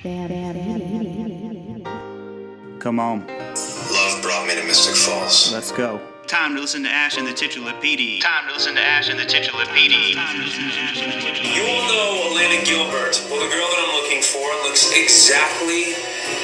Come on. Love brought me to Mystic Falls. Let's go. Time to listen to Ash and the titular PD. Time to listen to Ash and the titular PD. You all know Elena Gilbert. Well, the girl that I'm looking for looks exactly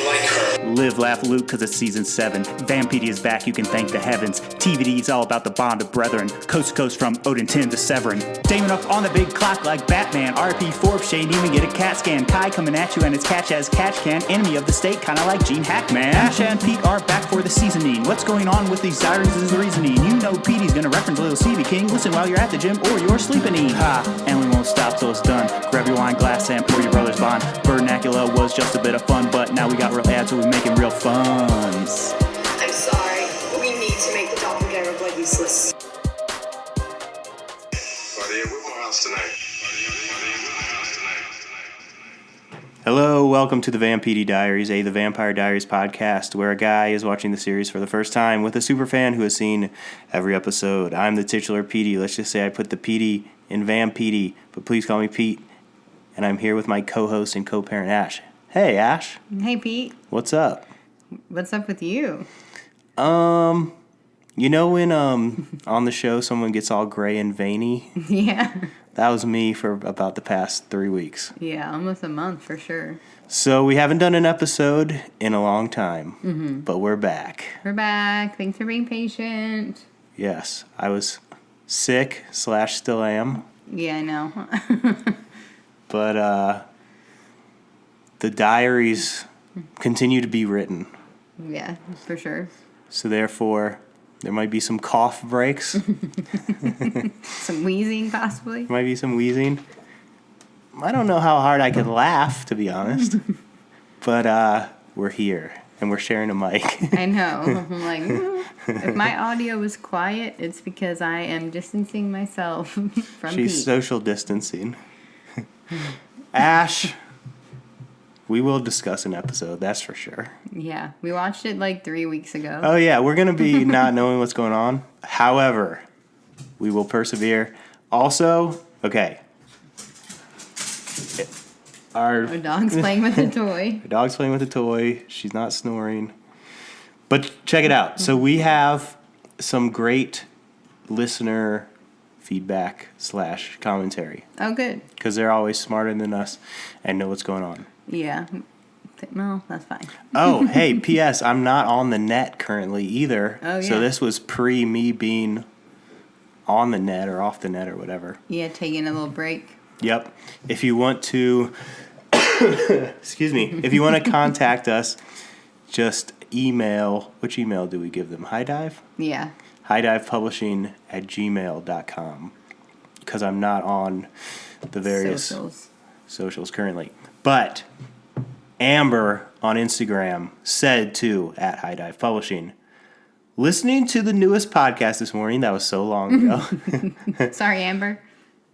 like her. Live, laugh, loot, cause it's season 7. Vampire is back, you can thank the heavens. TVD's all about the bond of brethren. Coast to coast from Odin 10 to Severin. Damon up on the big clock like Batman. RP Forbes, Shane even get a cat scan. Kai coming at you and it's catch as catch can. Enemy of the state, kinda like Gene Hackman. Ash and Pete are back for the seasoning. What's going on with these diaries is the reasoning. You know Petey's gonna reference Little CB King. Listen while you're at the gym or you're sleeping. Ha, and we won't stop till it's done. Grab your wine glass and pour your brother's bond. Vernacular was just a bit of fun, but now we got real ads, so we're making real funs. I'm sorry, but we need to make the doppelganger blood useless. Buddy, we're going house tonight. Hello, welcome to the Vampire Diaries, the Vampire Diaries podcast, where a guy is watching the series for the first time with a superfan who has seen every episode. I'm the titular PD. Let's just say I put the PD in Vampire, but please call me Pete. And I'm here with my co-host and co-parent Ash. Hey, Ash. Hey, Pete. What's up? What's up with you? You know when on the show someone gets all gray and veiny? Yeah. That was me for about the past 3 weeks. Yeah, almost a month for sure. So we haven't done an episode in a long time, but we're back. We're back. Thanks for being patient. Yes, I was sick / still am, Yeah, I know. but the diaries continue to be written. Yeah, for sure. So therefore, there might be some cough breaks. Some wheezing, possibly. Might be some wheezing. I don't know how hard I could laugh, to be honest. But we're here, and we're sharing a mic. I know. I'm like, if my audio is quiet, it's because I am distancing myself from She's Pete. social distancing. Ash, we will discuss an episode, that's for sure. Yeah, we watched it like 3 weeks ago. Oh, yeah, we're going to be not knowing what's going on. However, we will persevere. Also, okay. Our dog's playing with a toy. The dog's playing with a toy. She's not snoring. But check it out. So we have some great listener feedback / commentary. Oh, good. Because they're always smarter than us and know what's going on. Yeah. No, that's fine. Oh, hey, P.S. I'm not on the net currently either. Oh, yeah. So this was pre me being on the net or off the net or whatever. Yeah, taking a little break. Yep. If you want to, excuse me, if you want to contact us, just email, which email do we give them? High Dive? Yeah. highdivepublishing@gmail.com. Because I'm not on the various socials currently. But Amber on Instagram said to @highdivepublishing, listening to the newest podcast this morning, that was so long ago. Sorry, Amber.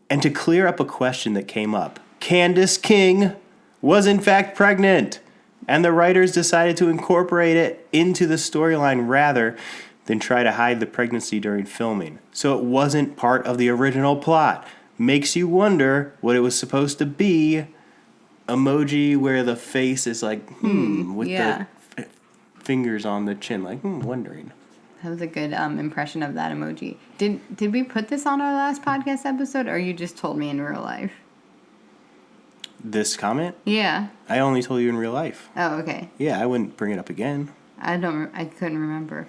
And to clear up a question that came up, Candace King was in fact pregnant, and the writers decided to incorporate it into the storyline rather than try to hide the pregnancy during filming. So it wasn't part of the original plot. Makes you wonder what it was supposed to be. Emoji where the face is like, with yeah. the fingers on the chin, like, wondering. That was a good impression of that emoji. Did we put this on our last podcast episode, or you just told me in real life? This comment? Yeah. I only told you in real life. Oh, okay. Yeah, I wouldn't bring it up again. I couldn't remember.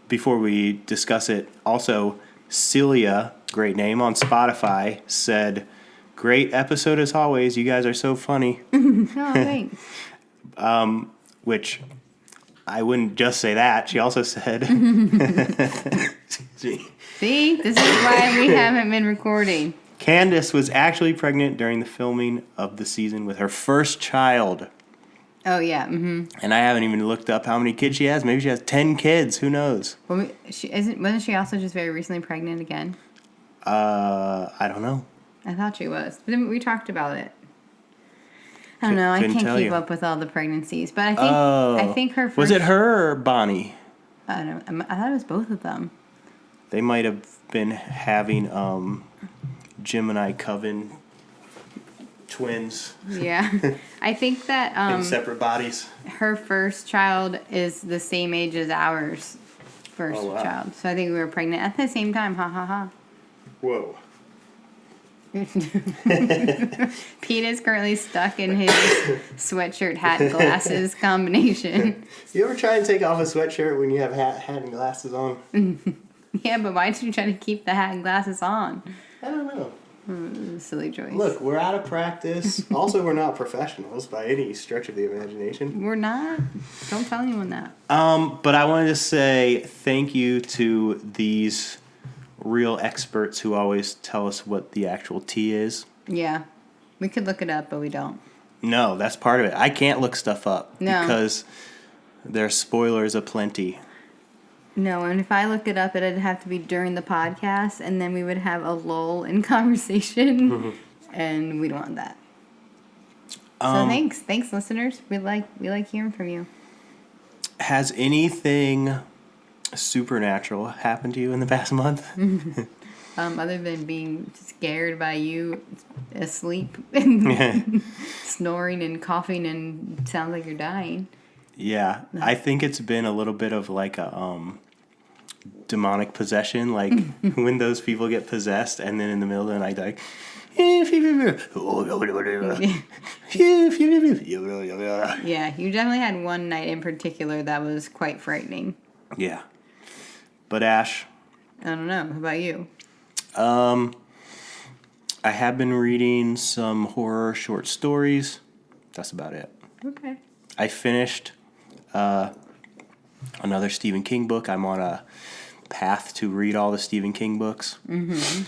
Before we discuss it, also, Celia, great name on Spotify, said, great episode as always. You guys are so funny. Oh, thanks. Which I wouldn't just say that. She also said, See, this is why we haven't been recording. Candace was actually pregnant during the filming of the season with her first child. Oh, yeah. Mm-hmm. And I haven't even looked up how many kids she has. Maybe she has 10 kids. Who knows? Well, wasn't she also just very recently pregnant again? I don't know. I thought she was. But then we talked about it. I don't know. I can't keep up with all the pregnancies. But I think her first... Was it her or Bonnie? I don't know. I thought it was both of them. They might have been having Gemini Coven twins. Yeah. I think that in separate bodies. Her first child is the same age as ours first child. So I think we were pregnant at the same time. Ha ha ha. Whoa. Pete is currently stuck in his sweatshirt, hat, and glasses combination. You ever try and take off a sweatshirt when you have hat and glasses on? Yeah, but why did you try to keep the hat and glasses on? I don't know. Silly choice. Look, we're out of practice. Also, we're not professionals by any stretch of the imagination. We're not. Don't tell anyone that. But I wanted to say thank you to these real experts who always tell us what the actual tea is. Yeah. We could look it up, but we don't. No, that's part of it. I can't look stuff up because there's spoilers aplenty. No, and if I look it up, it'd have to be during the podcast, and then we would have a lull in conversation, and we don't want that. So thanks, listeners. We like hearing from you. Has anything supernatural happened to you in the past month? Other than being scared by you asleep and snoring and coughing and sounds like you're dying. Yeah, I think it's been a little bit of like a demonic possession, like when those people get possessed and then in the middle of the night like yeah, you definitely had one night in particular that was quite frightening. Yeah. But Ash, I don't know, how about you? I have been reading some horror short stories. That's about it. Okay. I finished another Stephen King book. I'm on a path to read all the Stephen King books. Mm-hmm.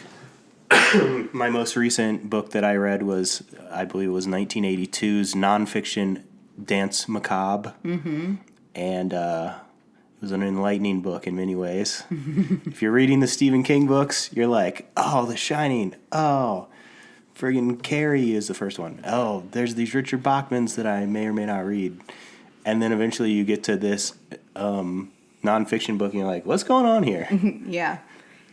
My most recent book that I read was, I believe it was 1982's nonfiction Danse Macabre. Mm-hmm. And it was an enlightening book in many ways. If you're reading the Stephen King books, you're like, oh, The Shining. Oh, friggin' Carrie is the first one. Oh, there's these Richard Bachmans that I may or may not read. And then eventually you get to this nonfiction book and you're like, what's going on here? Yeah.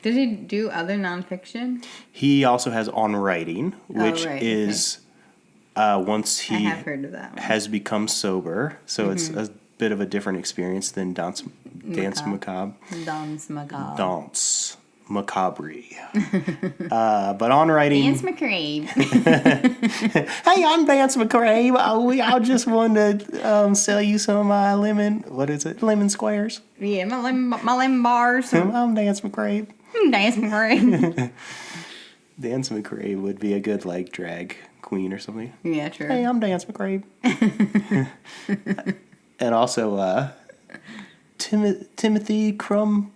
Did he do other nonfiction? He also has On Writing, which is once he I have heard of that one. has become sober. So it's a bit of a different experience than Danse Macabre. Danse Macabre. Danse Macabre. But On Writing... Danse Macabre. Hey, I'm Danse Macabre. I just wanted to sell you some of my lemon squares. Yeah, my lemon bars. I'm Danse Macabre. Danse Macabre. Danse Macabre would be a good, like, drag queen or something. Yeah, true. Hey, I'm Danse Macabre. And also, Timothy Crumb...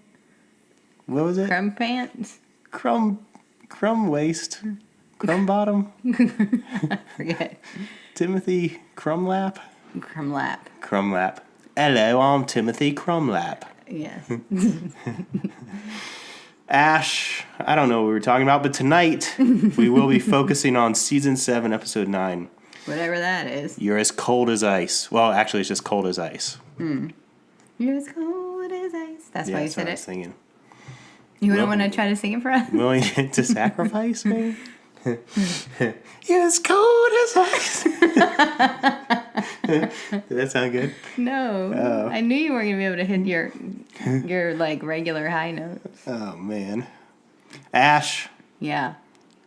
What was it? Crumb pants? Crumb waist. Crumb bottom. I forget. Timothy Crumlap. Crumlap. Hello, I'm Timothy Crumlap. Yes. Ash, I don't know what we were talking about, but tonight we will be focusing on Season 7, Episode 9. Whatever that is. You're as cold as ice. Well, actually, it's just cold as ice. You're as cold as ice. That's why you said what I it. was thinking. You wouldn't want to try to sing it for us? Willing to sacrifice me? You're as cold as ice. Did that sound good? No. Oh. I knew you weren't going to be able to hit your like regular high notes. Oh, man. Ash. Yeah.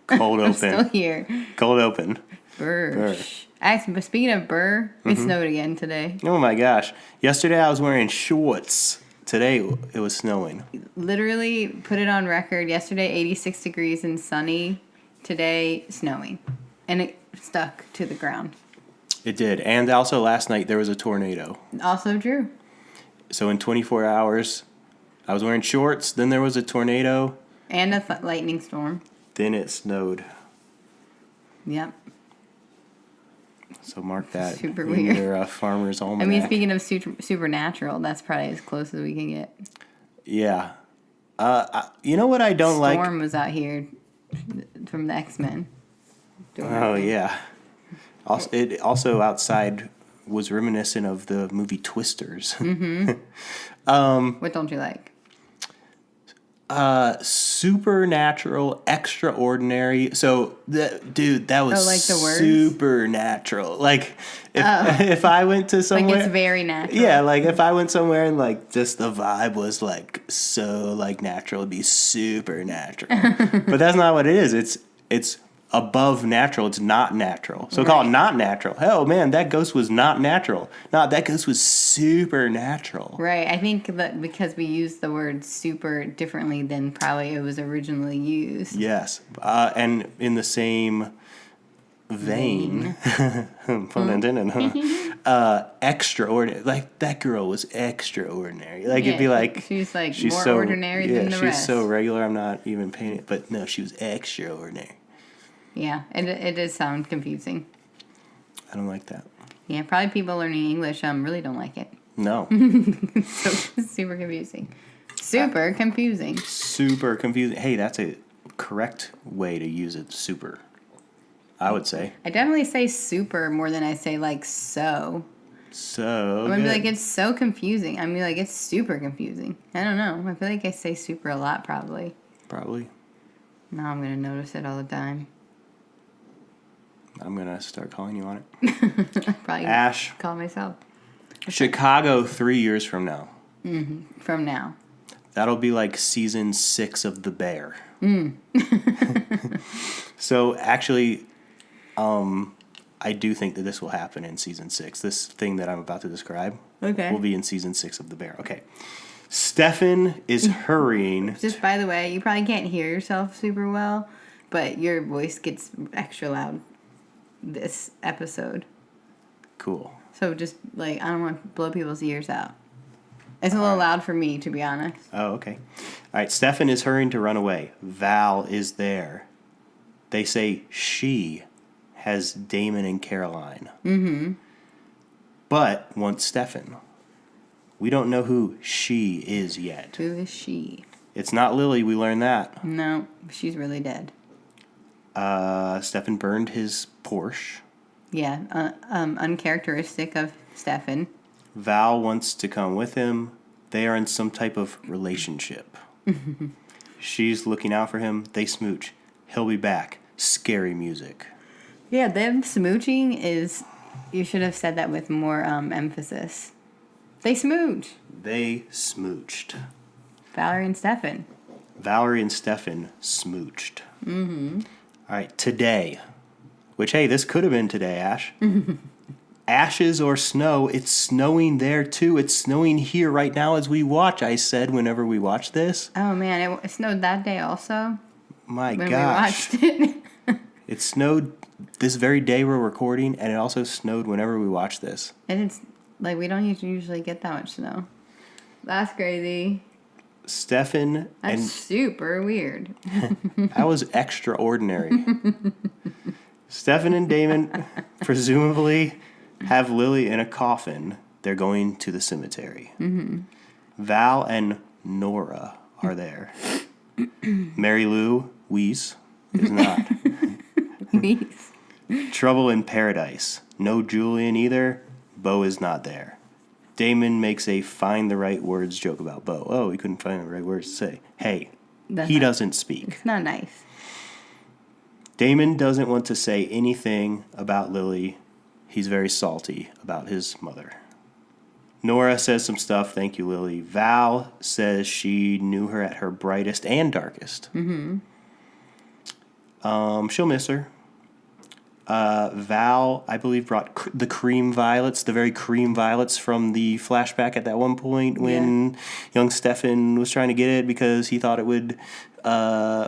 Cold open. I'm still here. Cold open. Burr. But speaking of burr, it snowed again today. Oh, my gosh. Yesterday I was wearing shorts. Today, it was snowing. Literally, put it on record. Yesterday, 86 degrees and sunny. Today, snowing. And it stuck to the ground. It did. And also, last night, there was a tornado. Also true. So, in 24 hours, I was wearing shorts. Then there was a tornado. And a lightning storm. Then it snowed. Yep. So mark that. Super in weird. Your Farmer's Almanac. I mean, speaking of supernatural, that's probably as close as we can get. Yeah. You know what I don't like? Storm was out here from the X-Men. Oh, yeah. Also outside was reminiscent of the movie Twisters. Mm-hmm. What don't you like? Supernatural, extraordinary. So, that was like the words? supernatural. Like, if I went to somewhere... Like, it's very natural. Yeah, like, if I went somewhere and, like, just the vibe was, like, so, like, natural, it'd be supernatural. But that's not what it is. It's above natural. It's not natural. So call it not natural. Hell, man, that ghost was not natural. No, that ghost was supernatural. Right. I think that because we use the word super differently than probably it was originally used. Yes. And in the same vein, pun intended, extraordinary. Like, that girl was extraordinary. Like, it'd be like... She's more ordinary than the rest. She's so regular, I'm not even paying it. But no, she was extraordinary. Yeah, it does sound confusing. I don't like that. Yeah, probably people learning English really don't like it. No. So super confusing. Super confusing. Super confusing. Hey, that's a correct way to use it. Super. I would say. I definitely say super more than I say like so. So I'm gonna be like, it's so confusing. I'm gonna be like, it's super confusing. I don't know. I feel like I say super a lot probably. Probably. Now I'm gonna notice it all the time. I'm gonna start calling you on it. Probably Ash. call myself. Chicago 3 years from now. Mm-hmm. From now. That'll be like season 6 of The Bear. So actually, I do think that this will happen in season 6. This thing that I'm about to describe will be in season 6 of The Bear. Okay. Stefan is hurrying. Just by the way, you probably can't hear yourself super well, but your voice gets extra loud this episode. Cool. So just like, I don't want to blow people's ears out. It's a little loud for me, to be honest. Oh, okay. All right, Stefan is hurrying to run away. Val is there. They say she has Damon and Caroline. Mm-hmm. But wants Stefan. We don't know who she is yet. Who is she? It's not Lily, we learned that. No, she's really dead. Stefan burned his Porsche. Yeah, uncharacteristic of Stefan. Val wants to come with him. They are in some type of relationship. She's looking out for him. They smooch. He'll be back. Scary music. Yeah, them smooching is... You should have said that with more emphasis. They smooch. They smooched. Valerie and Stefan. Valerie and Stefan smooched. Mm-hmm. All right, today. Which, hey, this could have been today, Ash. Ashes or snow, it's snowing there too. It's snowing here right now as we watch, I said whenever we watched this. Oh man, it snowed that day also? My when gosh. We watched it. It snowed this very day we're recording, and it also snowed whenever we watched this. And it's like, we don't usually get that much snow. That's crazy. Stefan That's super weird. That was extraordinary. Stefan and Damon presumably have Lily in a coffin. They're going to the cemetery. Mm-hmm. Val and Nora are there. Mary Lou Weiss is not. Weiss. Trouble in Paradise. No Julian either. Bo is not there. Damon makes a find the right words joke about Bo. Oh, he couldn't find the right words to say. Hey, he doesn't speak. It's not nice. Damon doesn't want to say anything about Lily. He's very salty about his mother. Nora says some stuff. Thank you, Lily. Val says she knew her at her brightest and darkest. Mm-hmm. She'll miss her. Val, I believe, brought the cream violets, the very cream violets from the flashback at that one point when young Stefan was trying to get it because he thought it would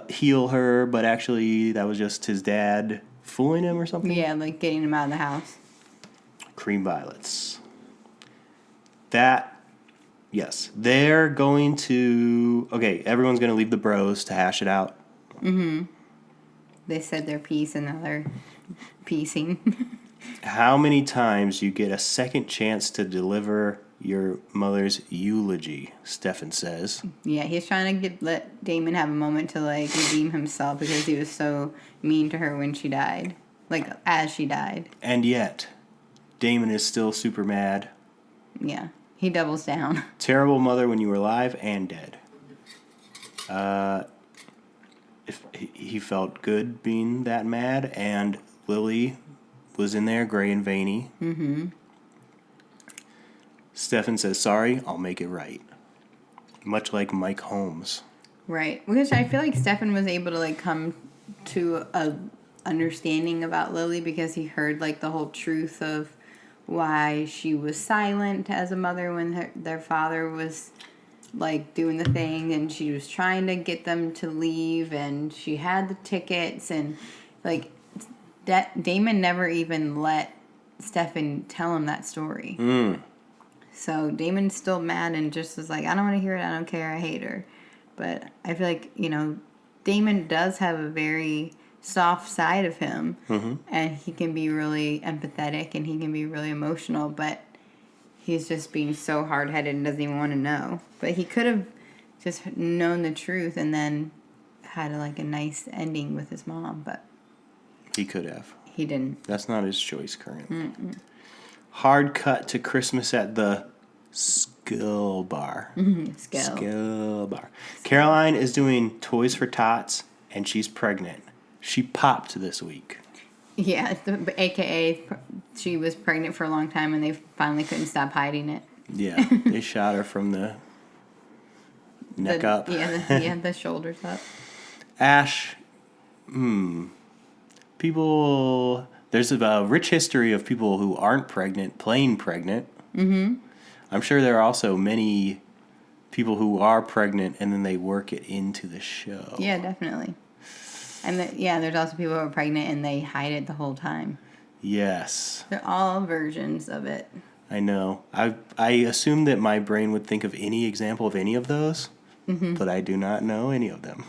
heal her, but actually that was just his dad fooling him or something. Yeah, like getting him out of the house. Cream violets. Yes. They're going to... Okay, everyone's going to leave the bros to hash it out. Mm-hmm. They said their piece and now they're piecing. How many times you get a second chance to deliver your mother's eulogy, Stefan says. Yeah, he's trying to let Damon have a moment to, like, redeem himself because he was so mean to her when she died. Like, as she died. And yet, Damon is still super mad. Yeah, he doubles down. Terrible mother when you were alive and dead. If he felt good being that mad, and Lily was in there, gray and veiny. Mm-hmm. Stefan says, sorry, I'll make it right. Much like Mike Holmes. Right. Which I feel like Stefan was able to, like, come to a understanding about Lily because he heard, like, the whole truth of why she was silent as a mother when their father was, like, doing the thing, and she was trying to get them to leave, and she had the tickets, and, like, Damon never even let Stefan tell him that story. So Damon's still mad and just was like, I don't want to hear it, I don't care, I hate her. But I feel like, Damon does have a very soft side of him, and he can be really empathetic, and he can be really emotional, but he's just being so hard-headed and doesn't even want to know. But he could have just known the truth and then had a nice ending with his mom, but He could have. he didn't. That's not his choice currently. Hard cut to Christmas at the Skull Bar. Skull Bar. Caroline is doing Toys for Tots, and she's pregnant. She popped this week. Yeah, AKA she was pregnant for a long time and they finally couldn't stop hiding it. Yeah, they shot her from the neck up. Yeah, the shoulders up. Ash, people, there's a rich history of people who aren't pregnant, playing pregnant. Mm-hmm. I'm sure there are also many people who are pregnant and then they work it into the show. Yeah, definitely. And there's also people who are pregnant and they hide it the whole time. Yes. They're all versions of it. I know. I assume that my brain would think of any example of any of those, but I do not know any of them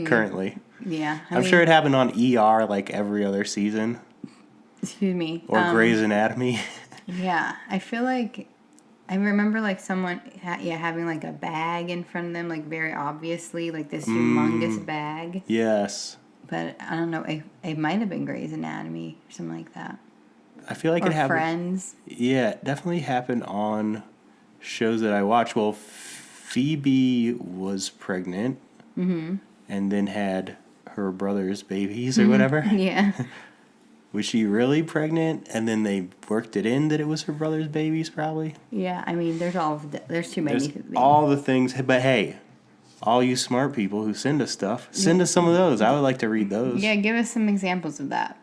currently. Yeah. I'm sure it happened on ER like every other season. Excuse me. Or Grey's Anatomy. Yeah. I feel like I remember someone having a bag in front of them, very obviously, this humongous bag. Yes. But I don't know. It might have been Grey's Anatomy or something like that. I feel like or it happened. Friends. Yeah, it definitely happened on shows that I watch. Well, Phoebe was pregnant and then had her brother's babies or whatever. Yeah. Was she really pregnant? And then they worked it in that it was her brother's babies, probably. Yeah, I mean, there's too many. There's things. all the things, but hey, all you smart people who send us stuff, send us some of those. I would like to read those. Yeah, give us some examples of that.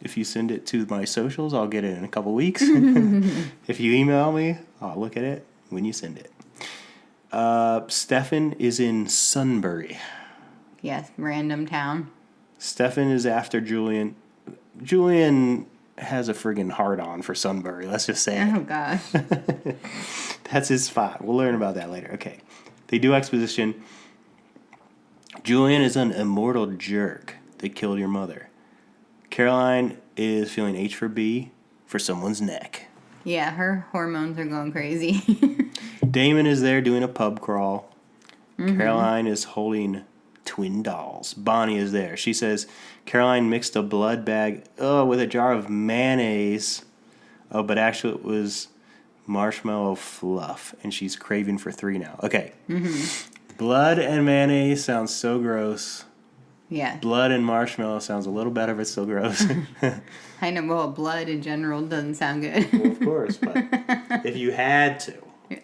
If you send it to my socials, I'll get it in a couple weeks. If you email me, I'll look at it when you send it. Stefan is in Sunbury. Yes, random town. Stefan is after Julian. Julian has a friggin' hard-on for Sunbury. Let's just say it. Oh, gosh. That's his spot. We'll learn about that later. Okay. They do exposition. Julian is an immortal jerk that killed your mother. Caroline is feeling H for B for someone's neck. Yeah, her hormones are going crazy. Damon is there doing a pub crawl. Caroline is holding twin dolls. Bonnie is there. She says Caroline mixed a blood bag with a jar of mayonnaise. Oh, but actually it was marshmallow fluff, and she's craving for 3 now. Okay. Blood and mayonnaise sounds so gross. Yeah. Blood and marshmallow sounds a little better, but still gross. I know, well, blood in general doesn't sound good. Well, of course, but if you had to.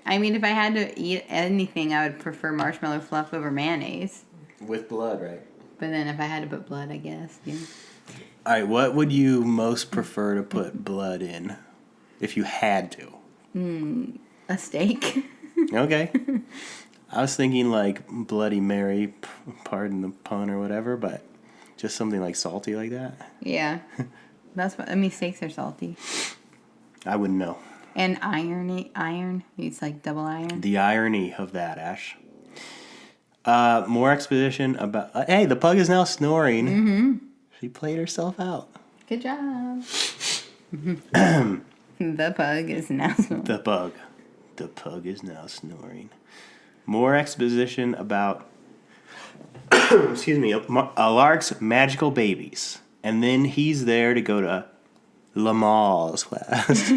I mean, if I had to eat anything, I would prefer marshmallow fluff over mayonnaise. With blood, right? But then if I had to put blood, I guess, yeah. All right, what would you most prefer to put blood in if you had to? A steak. Okay. I was thinking Bloody Mary, pardon the pun or whatever, but just something salty like that. Yeah. Steaks are salty. I wouldn't know. And iron. It's double iron. The irony of that, Ash. More exposition about... hey, the pug is now snoring. She played herself out. Good job. The pug is now snoring. The pug is now snoring. More exposition about... excuse me. Lark's magical babies. And then he's there to go to Lamar's class.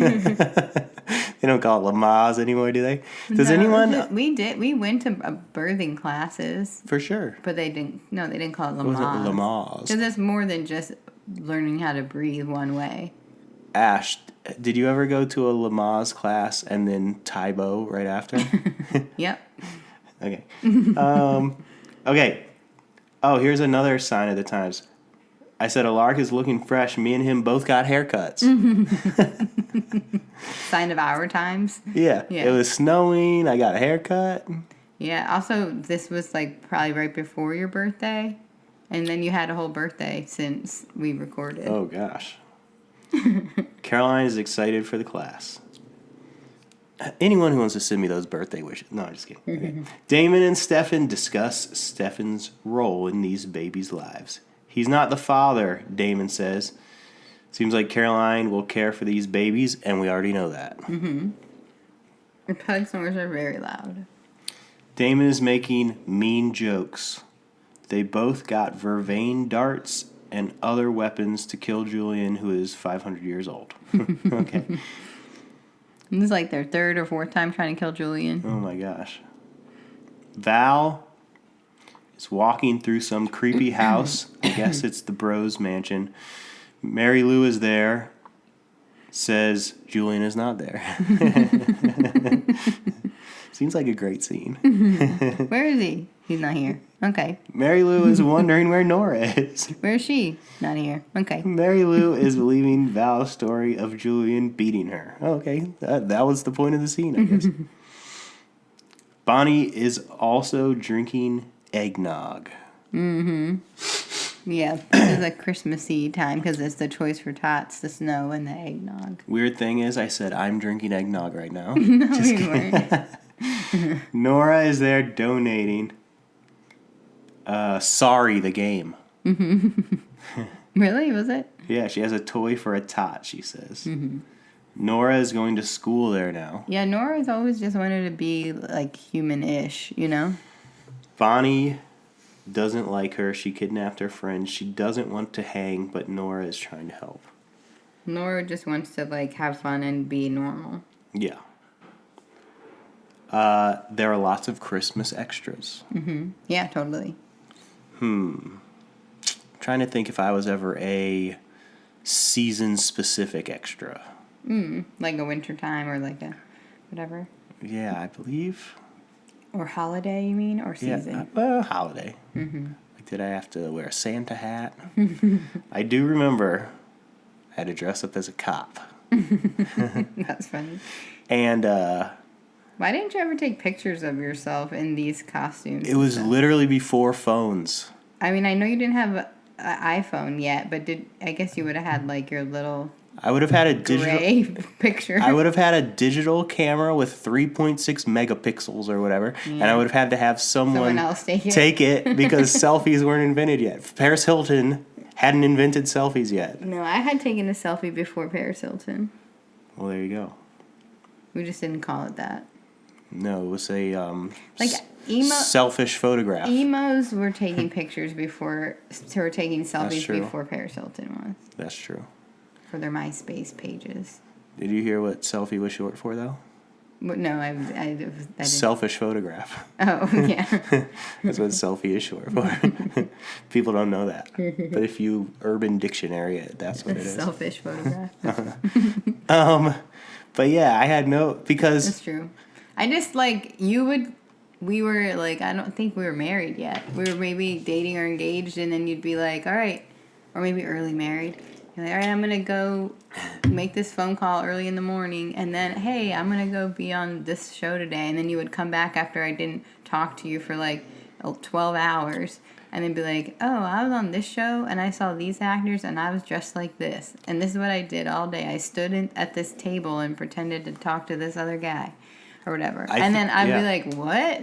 They don't call it Lamaze anymore, do they? Does No, anyone? We did. We went to birthing classes, For sure. but they didn't. No, they didn't call it It wasn't Lamaze. Lamaze. Because it's more than just learning how to breathe one way. Ash, did you ever go to a Lamaze class and then Taibo right after? Yep. Okay. Okay. Oh, here's another sign of the times. I said a lark is looking fresh. Me and him both got haircuts. Sign of our times. Yeah. It was snowing. I got a haircut. Yeah. Also, this was like probably right before your birthday, and then you had a whole birthday since we recorded. Oh, gosh. Caroline is excited for the class. Anyone who wants to send me those birthday wishes. No, I'm just kidding. Okay. Damon and Stefan discuss Stefan's role in these babies' lives. He's not the father, Damon says. Seems like Caroline will care for these babies, and we already know that. Mm-hmm. The pug snores are very loud. Damon is making mean jokes. They both got vervain darts and other weapons to kill Julian, who is 500 years old. Okay. This is like their third or fourth time trying to kill Julian. Oh my gosh. Val is walking through some creepy house. I guess it's the Bros mansion. Mary Lou is there. Says Julian is not there. Seems like a great scene. Where is he? He's not here. Okay. Mary Lou is wondering where Nora is. Where is she? Not here. Okay. Mary Lou is believing Val's story of Julian beating her. Oh, okay, that was the point of the scene, I guess. Bonnie is also drinking eggnog. Mm-hmm. Yeah, this is a Christmassy time because it's the choice for tots, the snow, and the eggnog. Weird thing is, I said I'm drinking eggnog right now. No, you weren't. Nora is there donating. Sorry, the game. Really? Was it? Yeah, she has a toy for a tot, she says. Nora is going to school there now. Yeah, Nora's always just wanted to be, like, human-ish, you know? Bonnie doesn't like her. She kidnapped her friend. She doesn't want to hang, but Nora is trying to help. Nora just wants to, like, have fun and be normal. Yeah. There are lots of Christmas extras. Mm-hmm. Yeah, totally. Trying to think if I was ever a season-specific extra. Like a winter time or like a whatever. Yeah, I believe. Or holiday, you mean? Or season? Yeah, holiday. Like, did I have to wear a Santa hat? I do remember I had to dress up as a cop. That's funny. And Why didn't you ever take pictures of yourself in these costumes? it was literally before phones. I mean, I know you didn't have an iPhone yet, but I guess you would have had like your little I would have had a digital gray picture. I would have had a digital camera with 3.6 megapixels or whatever, and I would have had to have someone else take it because selfies weren't invented yet. Paris Hilton hadn't invented selfies yet. No, I had taken a selfie before Paris Hilton. Well, there you go. We just didn't call it that. No, it was a Like selfish photograph. Emos were taking pictures before, were taking selfies true. before Paris Hilton was That's true. for their MySpace pages. Did you hear what selfie was short for, though? No, I didn't. Selfish photograph. Oh, yeah. That's what selfie is short for. People don't know that. But if you Urban Dictionary it, that's what it is. Selfish photograph. But yeah, I had because That's true. I just, like, we were, like, I don't think we were married yet. We were maybe dating or engaged, and then you'd be like, all right, or maybe early married. You're like, all right, I'm going to go make this phone call early in the morning, and then, hey, I'm going to go be on this show today. And then you would come back after I didn't talk to you for, like, 12 hours, and then be like, oh, I was on this show, and I saw these actors, and I was dressed like this. And this is what I did all day. I stood at this table and pretended to talk to this other guy. Or whatever. And then I'd be like, what?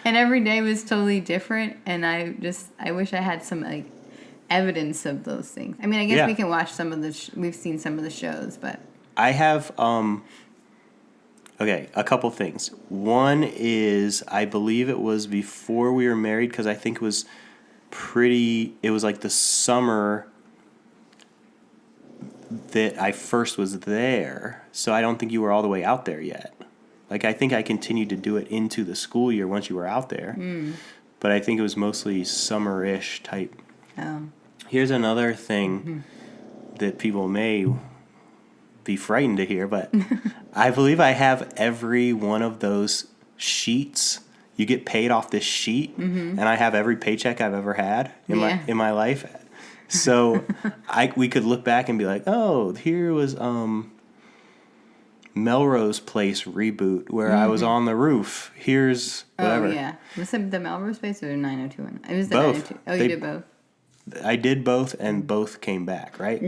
And every day was totally different. And I wish I had some, like, evidence of those things. I mean, I guess we can watch some of we've seen some of the shows, but. I have, okay, a couple things. One is, I believe it was before we were married, because I think it was like the summer that I first was there, so I don't think you were all the way out there yet. Like, I think I continued to do it into the school year once you were out there. But I think it was mostly summer-ish type. Oh. Here's another thing that people may be frightened to hear, but I believe I have every one of those sheets. You get paid off this sheet, and I have every paycheck I've ever had in my life. So we could look back and be like, oh, here was Melrose Place reboot where I was on the roof. Here's whatever. Oh, yeah. Was it the Melrose Place or 90210? It was the Both. 902. Oh, you did both. I did both, and both came back, right?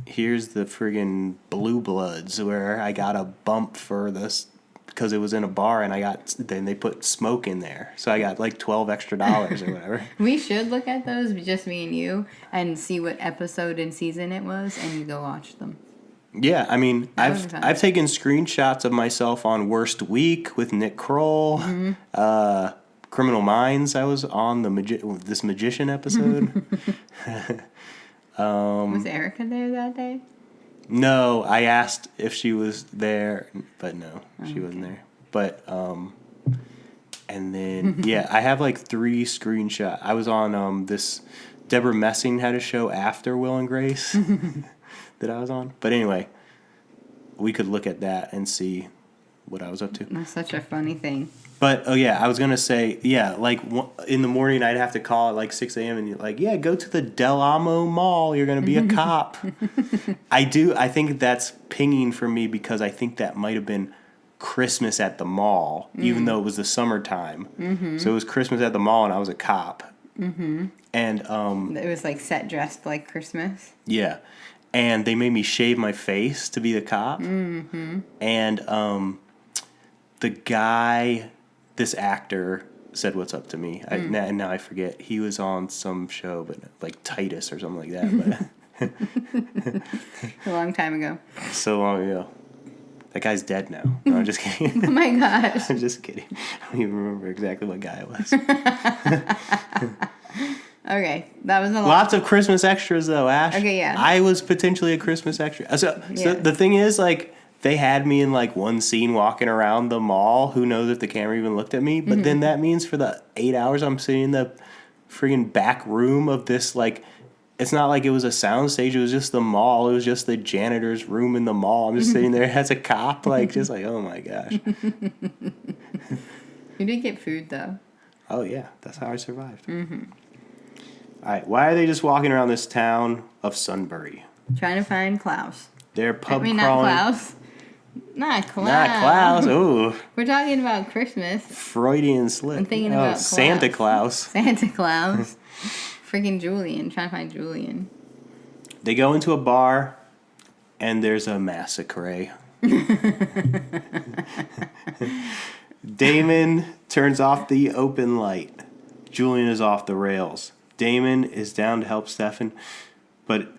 Here's the friggin' Blue Bloods where I got a bump for this because it was in a bar, and then they put smoke in there, so I got like $12 extra or whatever. We should look at those, just me and you, and see what episode and season it was, and you go watch them. Yeah, I mean, That would be fun. I've taken screenshots of myself on Worst Week with Nick Kroll, Criminal Minds. I was on this magician episode. Was Erica there that day? No, I asked if she was there, but no, she wasn't there. But and then I have like 3 screenshots. I was on this. Deborah Messing had a show after Will and Grace that I was on. But anyway, we could look at that and see what I was up to. That's such a funny thing. But, I was going to say, like in the morning I'd have to call at like 6 a.m. and you're like, go to the Del Amo Mall. You're going to be a cop. I think that's pinging for me because I think that might have been Christmas at the mall, even though it was the summertime. So it was Christmas at the mall and I was a cop. And It was like set dressed like Christmas. yeah. And they made me shave my face to be the cop. And the guy, this actor, said what's up to me. And now I forget. He was on some show, but like Titus or something like that. But A long time ago. so long ago. That guy's dead now. No, I'm just kidding. Oh my gosh. I'm just kidding. I don't even remember exactly what guy it was. Okay, that was a lot. Lots of Christmas extras, though, Ash. Okay, yeah. I was potentially a Christmas extra. So the thing is, like, they had me in, like, one scene walking around the mall. Who knows if the camera even looked at me? But then that means for the 8 hours I'm sitting in the friggin' back room of this, like, it's not like it was a soundstage. It was just the mall. It was just the janitor's room in the mall. I'm just sitting there as a cop, like, just like, oh, my gosh. You did get food, though. Oh, yeah. That's how I survived. All right, why are they just walking around this town of Sunbury? Trying to find Klaus. They're pub Not crawling. Klaus. Not Klaus. Not Klaus. Ooh, We're talking about Christmas. Freudian slip. I'm thinking about Klaus. Santa Claus. Santa Claus. Freaking Julian. Trying to find Julian. They go into a bar, and there's a massacre. Damon turns off the open light. Julian is off the rails. Damon is down to help Stefan, but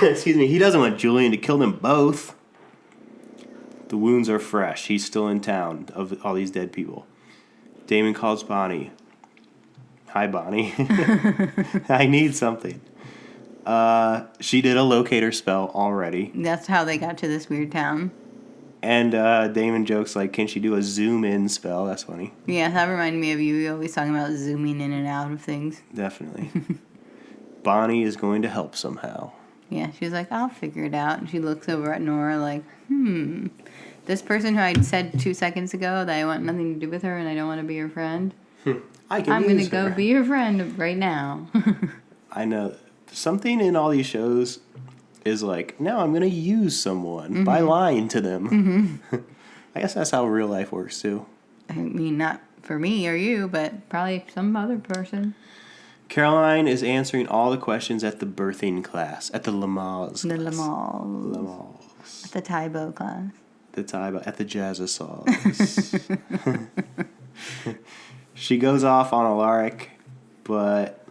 excuse me, he doesn't want Julian to kill them both. The wounds are fresh. He's still in town of all these dead people. Damon calls Bonnie. Hi, Bonnie. I need something. She did a locator spell already. That's how they got to this weird town. And Damon jokes like, can she do a zoom in spell? That's funny. Yeah, that reminded me of you. You're always talking about zooming in and out of things. Definitely. Bonnie is going to help somehow. Yeah, she's like, I'll figure it out. And she looks over at Nora like, this person who I said 2 seconds ago that I want nothing to do with her and I don't want to be her friend. I'm going to go be your friend right now. I know. Something in all these shows is like, no, I'm going to use someone by lying to them. I guess that's how real life works, too. I mean, not for me or you, but probably some other person. Caroline is answering all the questions at the birthing class, at the Lamaze The class. Lamaze. At the Taibo class. The Taibo, at the Jazzasauce. She goes off on Alaric, but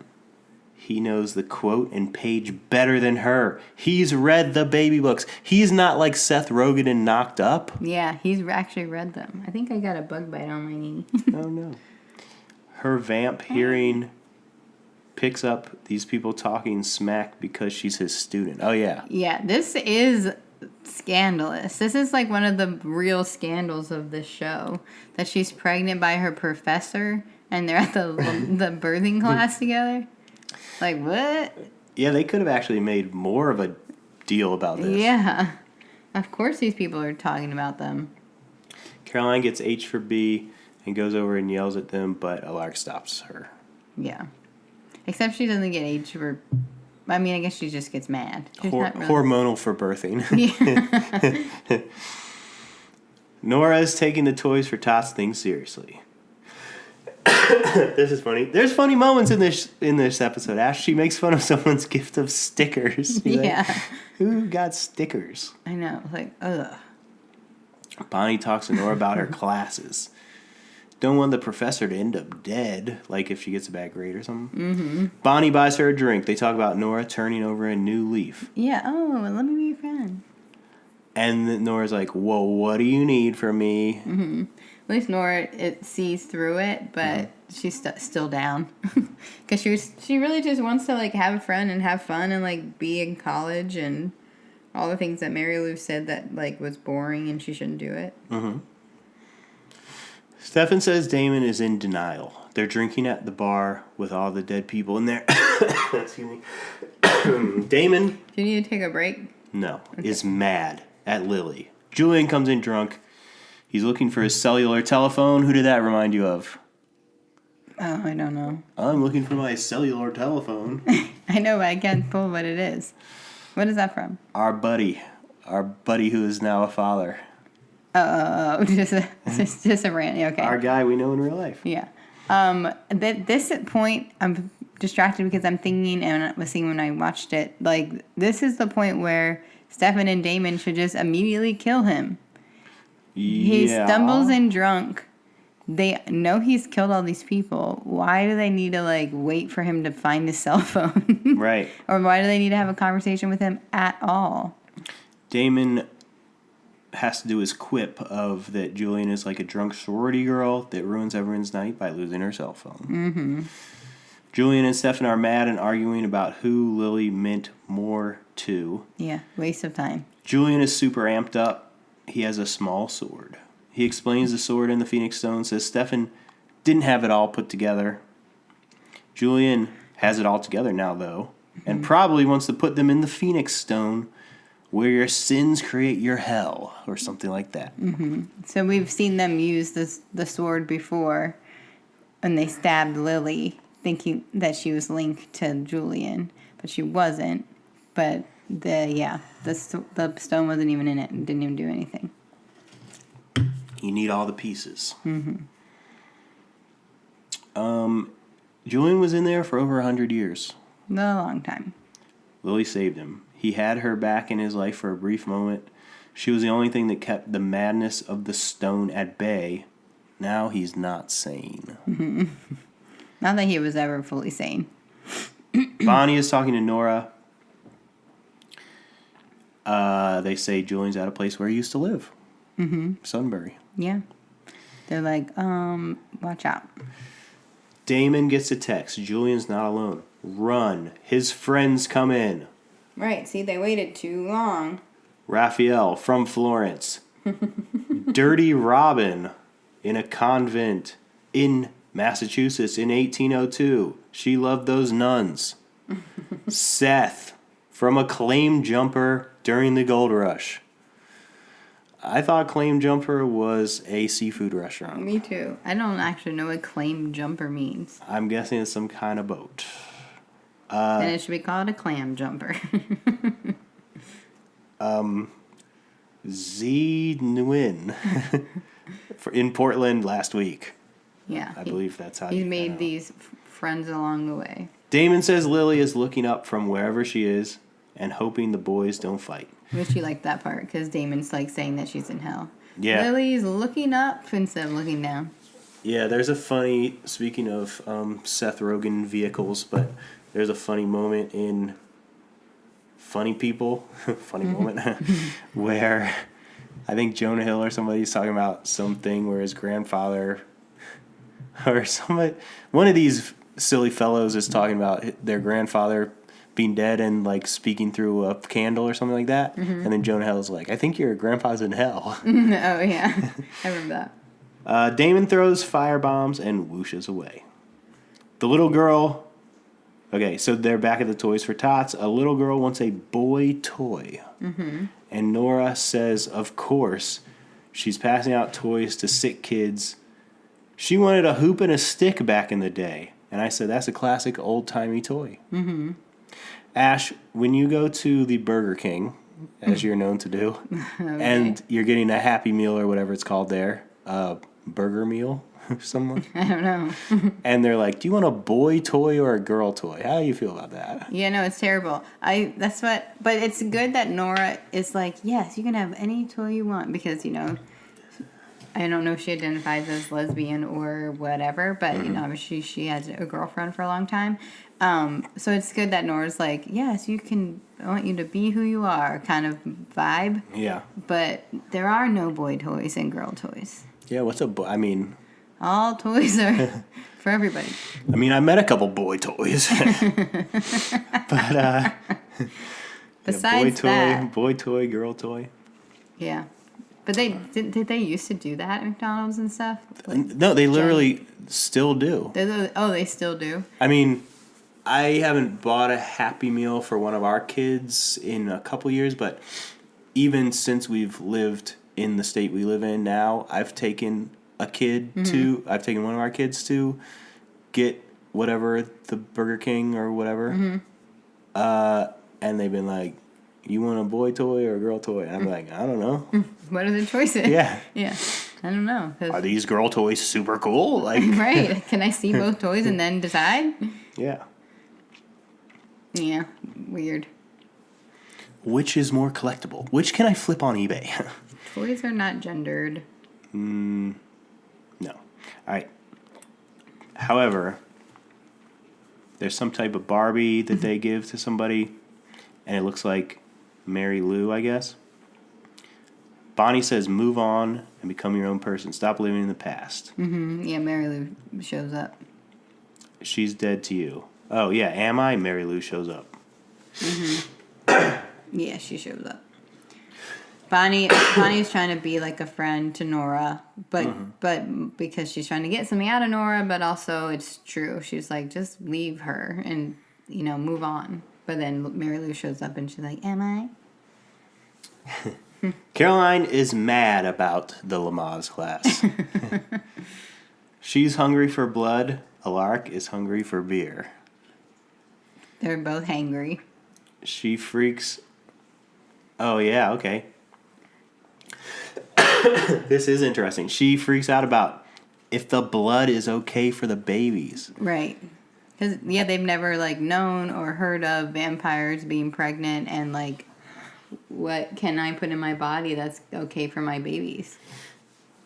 he knows the quote and page better than her. He's read the baby books. He's not like Seth Rogen and Knocked Up. Yeah, he's actually read them. I think I got a bug bite on my knee. Oh, no. Her vamp hearing picks up these people talking smack because she's his student. Oh, yeah. Yeah, this is scandalous. This is like one of the real scandals of this show. That she's pregnant by her professor and they're at the birthing class together. Like, what? Yeah, they could have actually made more of a deal about this. Yeah. Of course these people are talking about them. Caroline gets H for B and goes over and yells at them, but Alark stops her. Yeah. Except she doesn't get H for... I mean, I guess she just gets mad. She's not really... Hormonal for birthing. Yeah. Nora is taking the Toys for Tots thing seriously. This is funny. There's funny moments in this episode. Ash, she makes fun of someone's gift of stickers. Yeah. Like, who got stickers? I know. Like, ugh. Bonnie talks to Nora about her classes. Don't want the professor to end up dead, like if she gets a bad grade or something. Mm-hmm. Bonnie buys her a drink. They talk about Nora turning over a new leaf. Yeah. Oh, let me be your friend. And then Nora's like, "Whoa, what do you need from me?" Mm-hmm. At least Nora sees through it, but she's still down because she really just wants to like have a friend and have fun and like be in college and all the things that Mary Lou said that like was boring and she shouldn't do it. Mm-hmm. Stefan says Damon is in denial. They're drinking at the bar with all the dead people in there. Excuse me. Damon. Do you need to take a break? No, is mad at Lily. Julian comes in drunk. He's looking for his cellular telephone. Who did that remind you of? Oh, I don't know. I'm looking for my cellular telephone. I know, but I can't pull what it is. What is that from? Our buddy who is now a father. Oh, just a rant. Okay. Our guy we know in real life. Yeah. This point, I'm distracted because I'm thinking, and I was thinking when I watched it, like, this is the point where Stefan and Damon should just immediately kill him. He stumbles in drunk. They know he's killed all these people. Why do they need to, like, wait for him to find his cell phone? Right. Or why do they need to have a conversation with him at all? Damon has to do his quip of that Julian is like a drunk sorority girl that ruins everyone's night by losing her cell phone. Mm-hmm. Julian and Stefan are mad and arguing about who Lily meant more to. Yeah, waste of time. Julian is super amped up. He has a small sword. He explains the sword and the Phoenix Stone, says Stefan didn't have it all put together. Julian has it all together now, though, and probably wants to put them in the Phoenix Stone, where your sins create your hell, or something like that. Mm-hmm. So we've seen them use the sword before, when they stabbed Lily, thinking that she was linked to Julian, but she wasn't. But the stone wasn't even in it and didn't even do anything. You need all the pieces. Mm-hmm. Julian was in there for over 100 years. A long time. Lily saved him. He had her back in his life for a brief moment. She was the only thing that kept the madness of the stone at bay. Now he's not sane. Mm-hmm. Not that he was ever fully sane. Bonnie is talking to Nora. They say Julian's at a place where he used to live. Mm-hmm. Sunbury. Yeah. They're like, watch out. Damon gets a text. Julian's not alone. Run. His friends come in. Right. See, they waited too long. Raphael from Florence. Dirty Robin in a convent in Massachusetts in 1802. She loved those nuns. Seth from a claim jumper during the gold rush. I thought Claim Jumper was a seafood restaurant. Me too. I don't actually know what claim jumper means. I'm guessing it's some kind of boat. Then it should be called a clam jumper. Z Nguyen in Portland last week. Yeah. I believe that's how he made these friends along the way. Damon says Lily is looking up from wherever she is and hoping the boys don't fight. Wish you liked that part because Damon's like saying that she's in hell. Yeah. Lily's looking up instead of looking down. Yeah, there's a funny, speaking of Seth Rogen vehicles, but there's a funny moment in Funny People, moment, where I think Jonah Hill or somebody's talking about something where his grandfather or somebody, one of these Silly Fellows is talking about their grandfather being dead and like speaking through a candle or something like that. And then Jonah Hill's like, I think your grandpa's in hell. Oh, yeah. I remember that. Damon throws firebombs and whooshes away. The little girl... Okay, so they're back at the Toys for Tots. A little girl wants a boy toy. And Nora says, of course, she's passing out toys to sick kids. She wanted a hoop and a stick back in the day. And I said, that's a classic old-timey toy. Ash, when you go to the Burger King, as you're known to do, and you're getting a Happy Meal or whatever it's called there, burger meal, someone, I don't know. and they're like, do you want a boy toy or a girl toy? How do you feel about that? Yeah, no, it's terrible. But it's good that Nora is like, yes, you can have any toy you want, because, you know, I don't know if she identifies as lesbian or whatever, but, you know, obviously she has a girlfriend for a long time. So it's good that Nora's like, yes, I want you to be who you are kind of vibe. Yeah. But there are no boy toys and girl toys. Yeah, what's a boy? I mean... All toys are for everybody. I mean, I met a couple boy toys. But, Besides boy toy, girl toy. Yeah. But did they used to do that at McDonald's and stuff? Like, No, they literally still do. they still do? I mean, I haven't bought a Happy Meal for one of our kids in a couple years, but even since we've lived in the state we live in now, I've taken I've taken one of our kids to get whatever, the Burger King or whatever. And they've been like, you want a boy toy or a girl toy? And I'm like, I don't know. What are the choices? Yeah. Yeah. I don't know. Are these girl toys super cool? Like, Right. Can I see both toys and then decide? Yeah. Yeah. Weird. Which is more collectible? Which can I flip on eBay? Toys are not gendered. No. All right. However, there's some type of Barbie that they give to somebody, and it looks like Mary Lou, I guess. Bonnie says, move on and become your own person. Stop living in the past. Yeah, Mary Lou shows up. She's dead to you. Oh, yeah. Am I? Mary Lou shows up. Yeah, she shows up. Bonnie's trying to be like a friend to Nora, but because she's trying to get something out of Nora, but also it's true. She's like, just leave her and, you know, move on. But then Mary Lou shows up and she's like, am I? Caroline is mad about the Lamaze class. She's hungry for blood. Alaric is hungry for beer. They're both hangry. She freaks... Oh, yeah, okay. This is interesting. She freaks out about if the blood is okay for the babies. Right. Because, yeah, they've never, like, known or heard of vampires being pregnant and, like, what can I put in my body that's okay for my babies?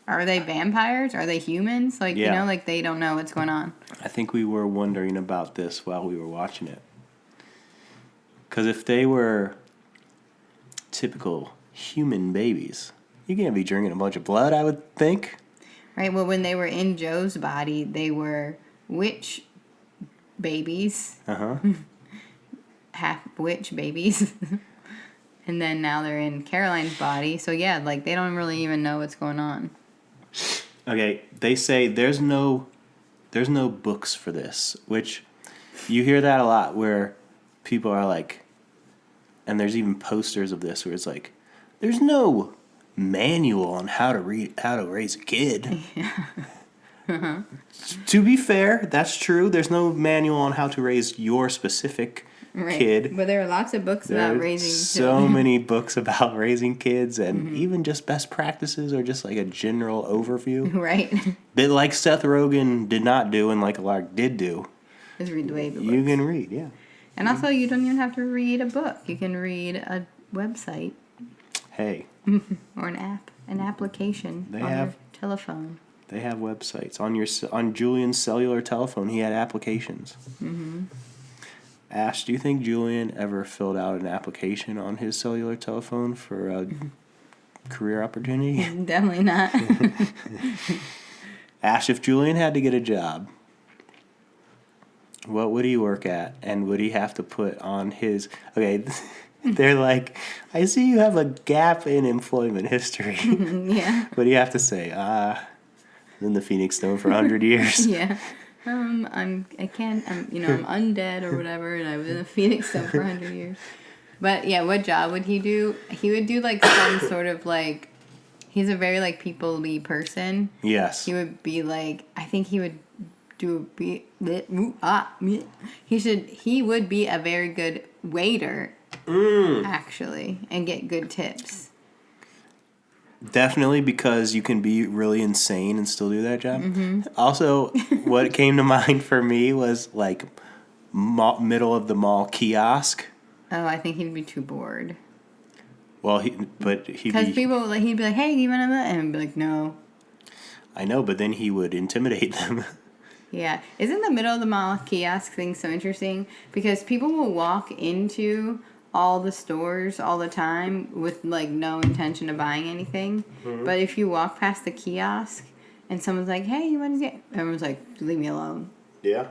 Are they vampires? Are they humans? Like, Yeah. you know, like, they don't know what's going on. I think we were wondering about this while we were watching it. Because if they were typical human babies, you're going to be drinking a bunch of blood, I would think. Right, well, when they were in Joe's body, they were witch babies. Half witch babies. And then now they're in Caroline's body. So, yeah, like, they don't really even know what's going on. Okay, they say there's no books for this, which you hear that a lot where people are like, and there's even posters of this where it's like, there's no manual on how to raise a kid. Yeah. To be fair, that's true. There's no manual on how to raise your specific kid. But there are lots of books about raising so many books about raising kids, and even just best practices or just like a general overview. Right. That like Seth Rogen did not do and like Lark did do. Just read the baby books. You can read, yeah. And also, you don't even have to read a book. You can read a website. Hey. Or an app. An application on your telephone. They have websites. On Julian's cellular telephone, he had applications. Ash, do you think Julian ever filled out an application on his cellular telephone for a career opportunity? Definitely not. Ash, if Julian had to get a job, what would he work at, and would he have to put on his... Okay, they're like, I see you have a gap in employment history. Yeah. What do you have to say? In the Phoenix Stone for 100 years. Yeah. I'm undead or whatever, and I was in the Phoenix Stone for 100 years. But yeah, what job would he do? He would do like some sort of like, he's a very like people-y person. Yes. He would be like, I think he would he would be a very good waiter, actually, and get good tips. Definitely, because you can be really insane and still do that job. Also, what came to mind for me was like middle of the mall kiosk. Oh, I think he'd be too bored. Well, he'd Because people, like, he'd be like, "Hey, do you want to?" And I'd be like, "No." I know, but then he would intimidate them. Yeah, isn't the middle of the mall kiosk thing so interesting? Because people will walk into all the stores all the time with like no intention of buying anything. But if you walk past the kiosk and someone's like, "Hey, you want to get?" Everyone's like, "Leave me alone." Yeah.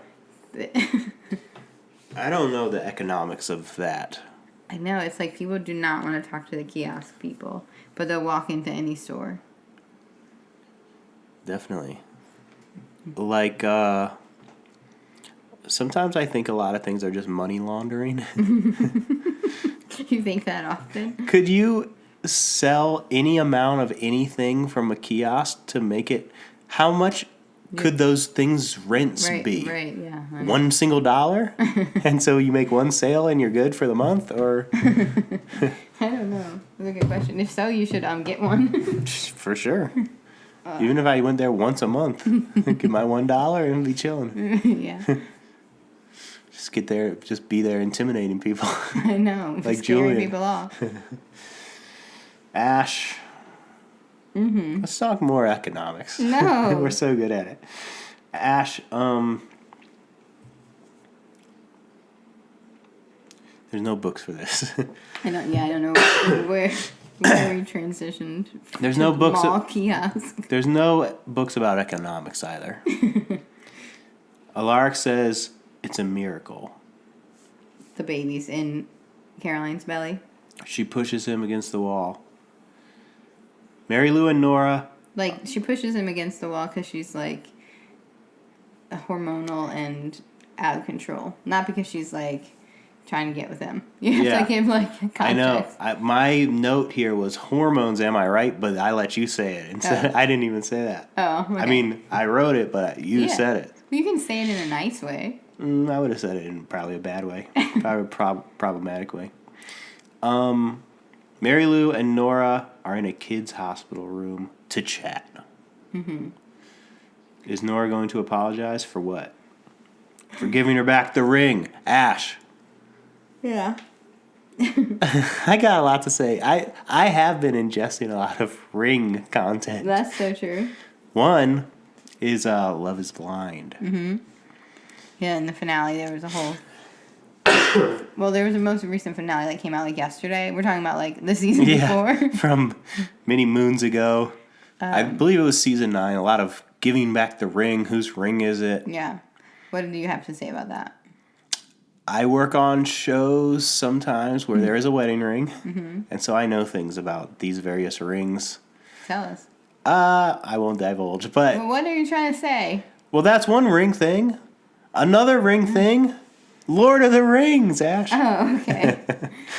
I don't know the economics of that. I know, it's like people do not want to talk to the kiosk people, but they'll walk into any store. Definitely. Like, sometimes I think a lot of things are just money laundering. You think that often? Could you sell any amount of anything from a kiosk to make it? How much could those things rents be? Right, yeah. $1 single dollar? And so you make one sale and you're good for the month? Or I don't know. That's a good question. If so, you should get one. For sure. Even if I went there once a month, get my $1 and be chilling. Yeah. Just get there, just be there intimidating people. I know. Like scaring Julian. people off. Ash. Let's talk more economics. No. We're so good at it. Ash, there's no books for this. I don't know where we transitioned. There's no books. Mall kiosk. There's no books about economics either. Alaric says it's a miracle. The baby's in Caroline's belly. She pushes him against the wall. Mary Lou and Nora. Like, she pushes him against the wall because she's, like, hormonal and out of control. Not because she's, like, trying to get with him. You have to give, like, context. I know. My note here was hormones, am I right? But I let you say it. Instead, I didn't even say that. Oh, okay. I mean, I wrote it, but you said it. You can say it in a nice way. I would have said it in probably a bad way. Probably a problematic way. Mary Lou and Nora are in a kid's hospital room to chat. Is Nora going to apologize for what? For giving her back the ring. Ash. Yeah. I got a lot to say. I have been ingesting a lot of ring content. That's so true. One is Love is Blind. Yeah, in the finale, there was a whole... Well, there was a most recent finale that came out, like, yesterday. We're talking about, like, the season before. From many moons ago. I believe it was season 9. A lot of giving back the ring. Whose ring is it? Yeah. What do you have to say about that? I work on shows sometimes where there is a wedding ring. And so I know things about these various rings. Tell us. I won't divulge, but... Well, what are you trying to say? Well, that's one ring thing. Another ring thing... Lord of the Rings, Ash. Oh, okay.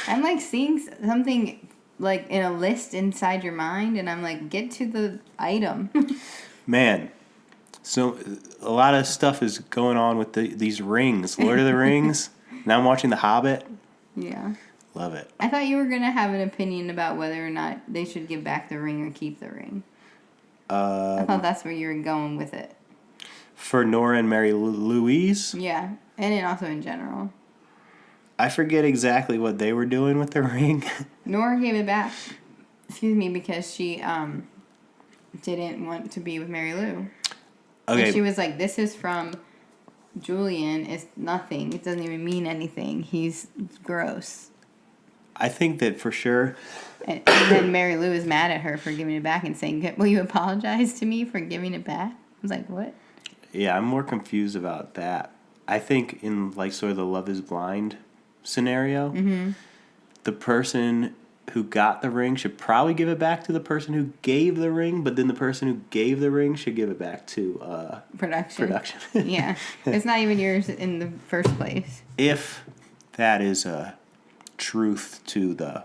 I'm like seeing something like in a list inside your mind, and I'm like, get to the item. Man, so a lot of stuff is going on with these rings. Lord of the Rings. Now I'm watching The Hobbit. Yeah. Love it. I thought you were going to have an opinion about whether or not they should give back the ring or keep the ring. I thought that's where you were going with it. For Nora and Mary Louise? Yeah. And then also in general. I forget exactly what they were doing with the ring. Nora gave it back. Excuse me, because she didn't want to be with Mary Lou. Okay. And she was like, this is from Julian. It's nothing. It doesn't even mean anything. He's gross. I think that for sure. And then Mary Lou is mad at her for giving it back and saying, will you apologize to me for giving it back? I was like, what? Yeah, I'm more confused about that. I think in like sort of the Love is Blind scenario, the person who got the ring should probably give it back to the person who gave the ring, but then the person who gave the ring should give it back to production. Yeah. It's not even yours in the first place. If that is a truth to the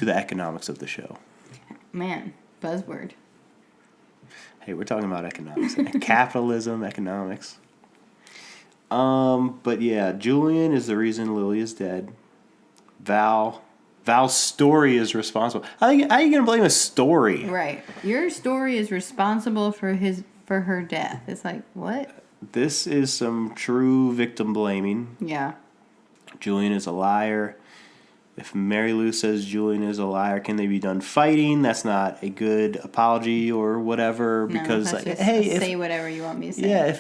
economics of the show. Man, buzzword. Hey, we're talking about economics. Capitalism, economics. But yeah, Julian is the reason Lily is dead. Val's story is responsible. How are you going to blame a story? Right. Your story is responsible for her death. It's like, what? This is some true victim blaming. Yeah. Julian is a liar. If Mary Lou says Julian is a liar, can they be done fighting? That's not a good apology or whatever. Because, no, just hey, say whatever you want me to say. Yeah,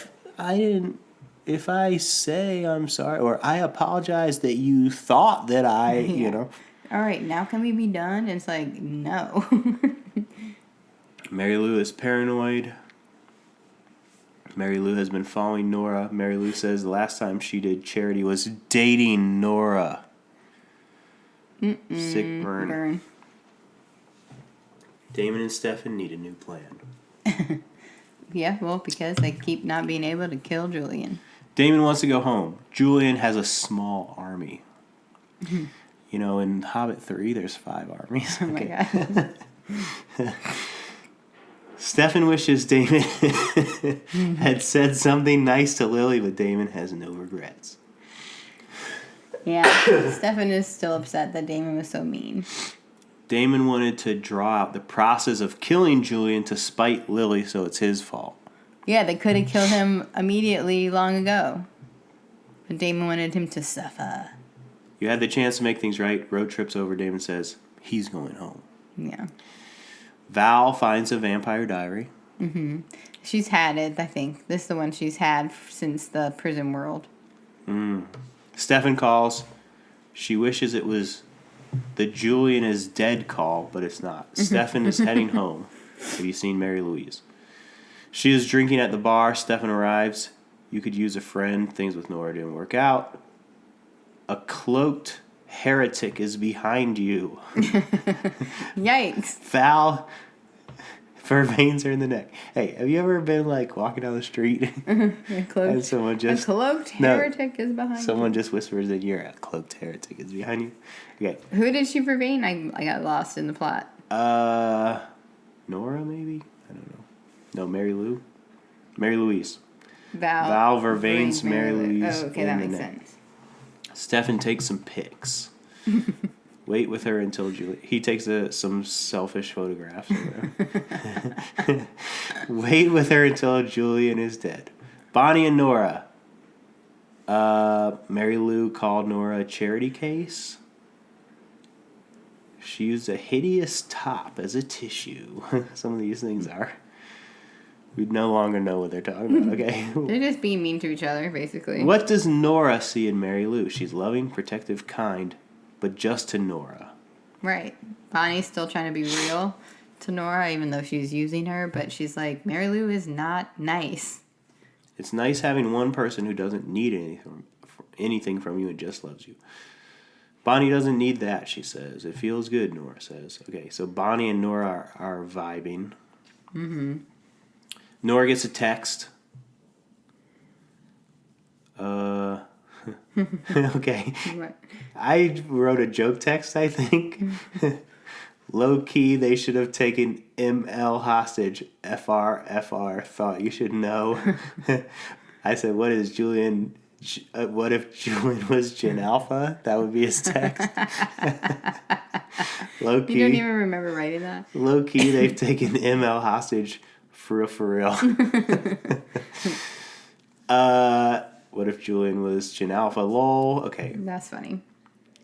if I say I'm sorry or I apologize that you thought that All right, now can we be done? It's like, no. Mary Lou is paranoid. Mary Lou has been following Nora. Mary Lou says the last time she did charity was dating Nora. Sick burn. Damon and Stefan need a new plan. Yeah, well, because they keep not being able to kill Julian. Damon wants to go home. Julian has a small army. You know, in Hobbit 3, there's 5 armies. Oh my God. Stefan wishes Damon had said something nice to Lily, but Damon has no regrets. Yeah, Stefan is still upset that Damon was so mean. Damon wanted to draw out the process of killing Julian to spite Lily, so it's his fault. Yeah, they could have killed him immediately long ago. But Damon wanted him to suffer. You had the chance to make things right. Road trips over. Damon says he's going home. Yeah. Val finds a vampire diary. Mm-hmm. She's had it, I think. This is the one she's had since the prison world. Stefan calls. She wishes it was the Julian is dead call, but it's not. Stefan is heading home. Have you seen Mary Louise? She is drinking at the bar. Stefan arrives. You could use a friend. Things with Nora didn't work out. A cloaked heretic is behind you. Yikes. Val, her veins are in the neck. Hey, have you ever been like walking down the street and someone just... A cloaked heretic is behind someone you? just whispers that you're a cloaked heretic is behind you? Okay. Who did she vervain? I got lost in the plot. Nora, maybe? I don't know. No, Mary Lou? Mary Louise. Val vervains Mary Louise. Oh, okay, that makes sense. Stefan takes some pics. Wait with her until Julie. He takes some selfish photographs. Wait with her until Julian is dead. Bonnie and Nora. Mary Lou called Nora a charity case. She used a hideous top as a tissue. Some of these things are. We no longer know what they're talking about. Okay. They're just being mean to each other, basically. What does Nora see in Mary Lou? She's loving, protective, kind, but just to Nora. Right. Bonnie's still trying to be real to Nora, even though she's using her, but she's like, Mary Lou is not nice. It's nice having one person who doesn't need anything from you and just loves you. Bonnie doesn't need that, she says. It feels good, Nora says. Okay, so Bonnie and Nora are vibing. Mm-hmm. Nora gets a text. Okay. What? I wrote a joke text, I think. Low key, they should have taken ML hostage. FR, thought you should know. I said, what if Julian was Gen Alpha? That would be his text. Low key. You don't even remember writing that? Low key, they've taken ML hostage. For real. What if Julian was Gen Alpha? Lol. Okay. That's funny.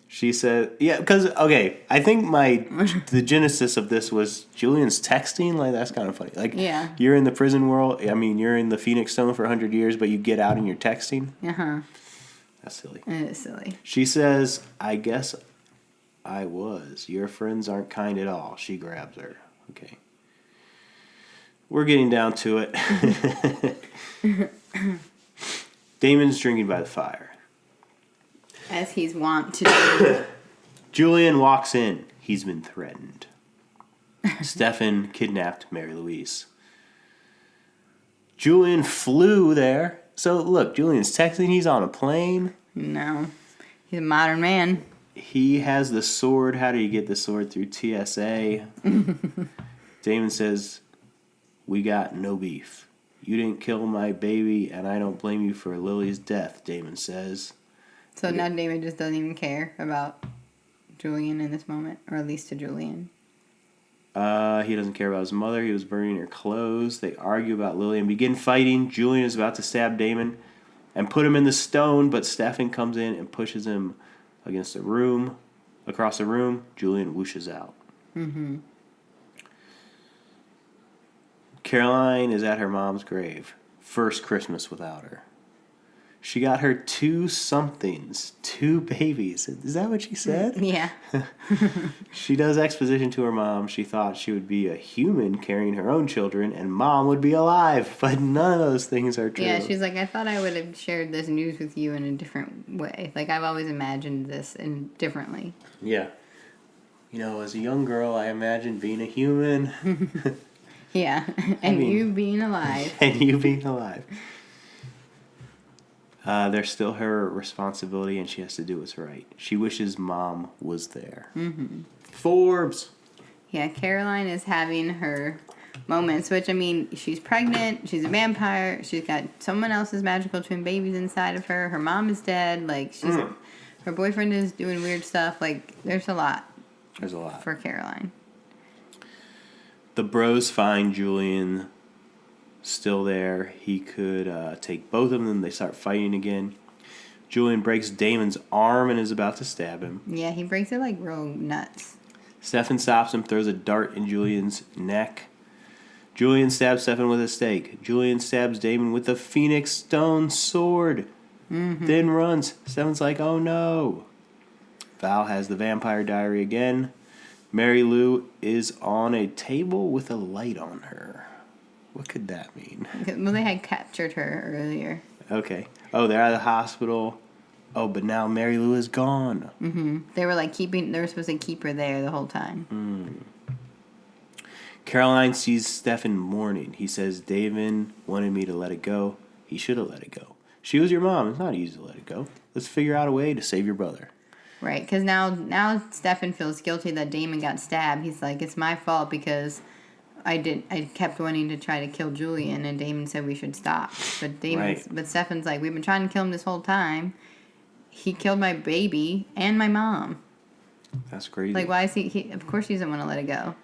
She said, yeah, because, okay, I think the genesis of this was Julian's texting. Like, that's kind of funny. Like, yeah. You're in the prison world. I mean, you're in the Phoenix Stone for 100 years, but you get out and you're texting. Uh-huh. That's silly. It is silly. She says, I guess I was. Your friends aren't kind at all. She grabs her. Okay. We're getting down to it. Damon's drinking by the fire. As he's wont to do. Julian walks in. He's been threatened. Stefan kidnapped Mary Louise. Julian flew there. So, look, Julian's texting. He's on a plane. No. He's a modern man. He has the sword. How do you get the sword through TSA? Damon says, we got no beef. You didn't kill my baby, and I don't blame you for Lily's death, Damon says. So now Damon just doesn't even care about Julian in this moment, or at least to Julian. He doesn't care about his mother. He was burning her clothes. They argue about Lily and begin fighting. Julian is about to stab Damon and put him in the stone, but Stefan comes in and pushes him against the room. Across the room, Julian whooshes out. Mm-hmm. Caroline is at her mom's grave. First Christmas without her. She got her 2 somethings, 2 babies. Is that what she said? Yeah. She does exposition to her mom. She thought she would be a human carrying her own children and mom would be alive, but none of those things are true. Yeah, she's like, I thought I would have shared this news with you in a different way. Like, I've always imagined this differently. Yeah. You know, as a young girl, I imagined being a human. Yeah, and you being alive. And you being alive. They're still her responsibility, and she has to do what's right. She wishes mom was there. Mm-hmm. Forbes. Yeah, Caroline is having her moments, which, I mean, she's pregnant, she's a vampire, she's got someone else's magical twin babies inside of her, her mom is dead, like, her boyfriend is doing weird stuff, like, there's a lot. There's a lot. For Caroline. The bros find Julian still there. He could take both of them. They start fighting again. Julian breaks Damon's arm and is about to stab him. Yeah, he breaks it like real nuts. Stefan stops him, throws a dart in Julian's neck. Julian stabs Stefan with a stake. Julian stabs Damon with a phoenix stone sword. Then runs. Stefan's like, oh no. Val has the Vampire Diary again. Mary Lou is on a table with a light on her. What could that mean? Well, they had captured her earlier. Okay. Oh, they're at the hospital. Oh, but now Mary Lou is gone. Mm-hmm. They were supposed to keep her there the whole time. Caroline sees Stefan mourning. He says, David wanted me to let it go. He should have let it go. She was your mom. It's not easy to let it go. Let's figure out a way to save your brother. Right, because now Stefan feels guilty that Damon got stabbed. He's like, it's my fault because I kept wanting to try to kill Julian, and Damon said we should stop. But Stefan's like, we've been trying to kill him this whole time. He killed my baby and my mom. That's crazy. Like, why is he of course he doesn't want to let it go.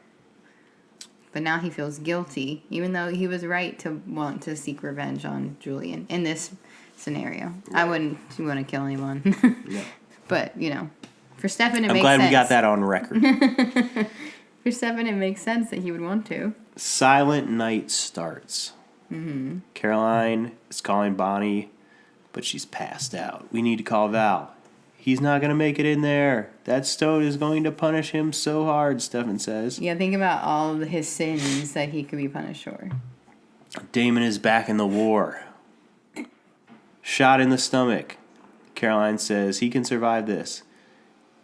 But now he feels guilty, even though he was right to want to seek revenge on Julian in this scenario. Right. I wouldn't want to kill anyone. No. But, you know, for Stefan, it makes sense. I'm glad we got that on record. For Stefan, it makes sense that he would want to. Silent night starts. Mm-hmm. Caroline is calling Bonnie, but she's passed out. We need to call Val. He's not going to make it in there. That stone is going to punish him so hard, Stefan says. Yeah, think about all of his sins that he could be punished for. Damon is back in the war. Shot in the stomach. Caroline says he can survive this.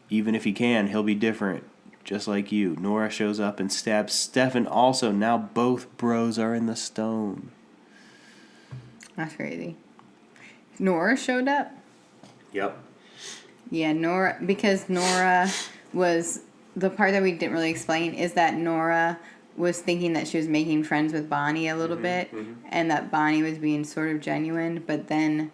Even if he can, he'll be different. Just like you. Nora shows up and stabs Stefan also. Now both bros are in the stone. That's crazy. Nora showed up? Yep. Yeah, because Nora was... The part that we didn't really explain is that Nora was thinking that she was making friends with Bonnie a little bit, and that Bonnie was being sort of genuine, but then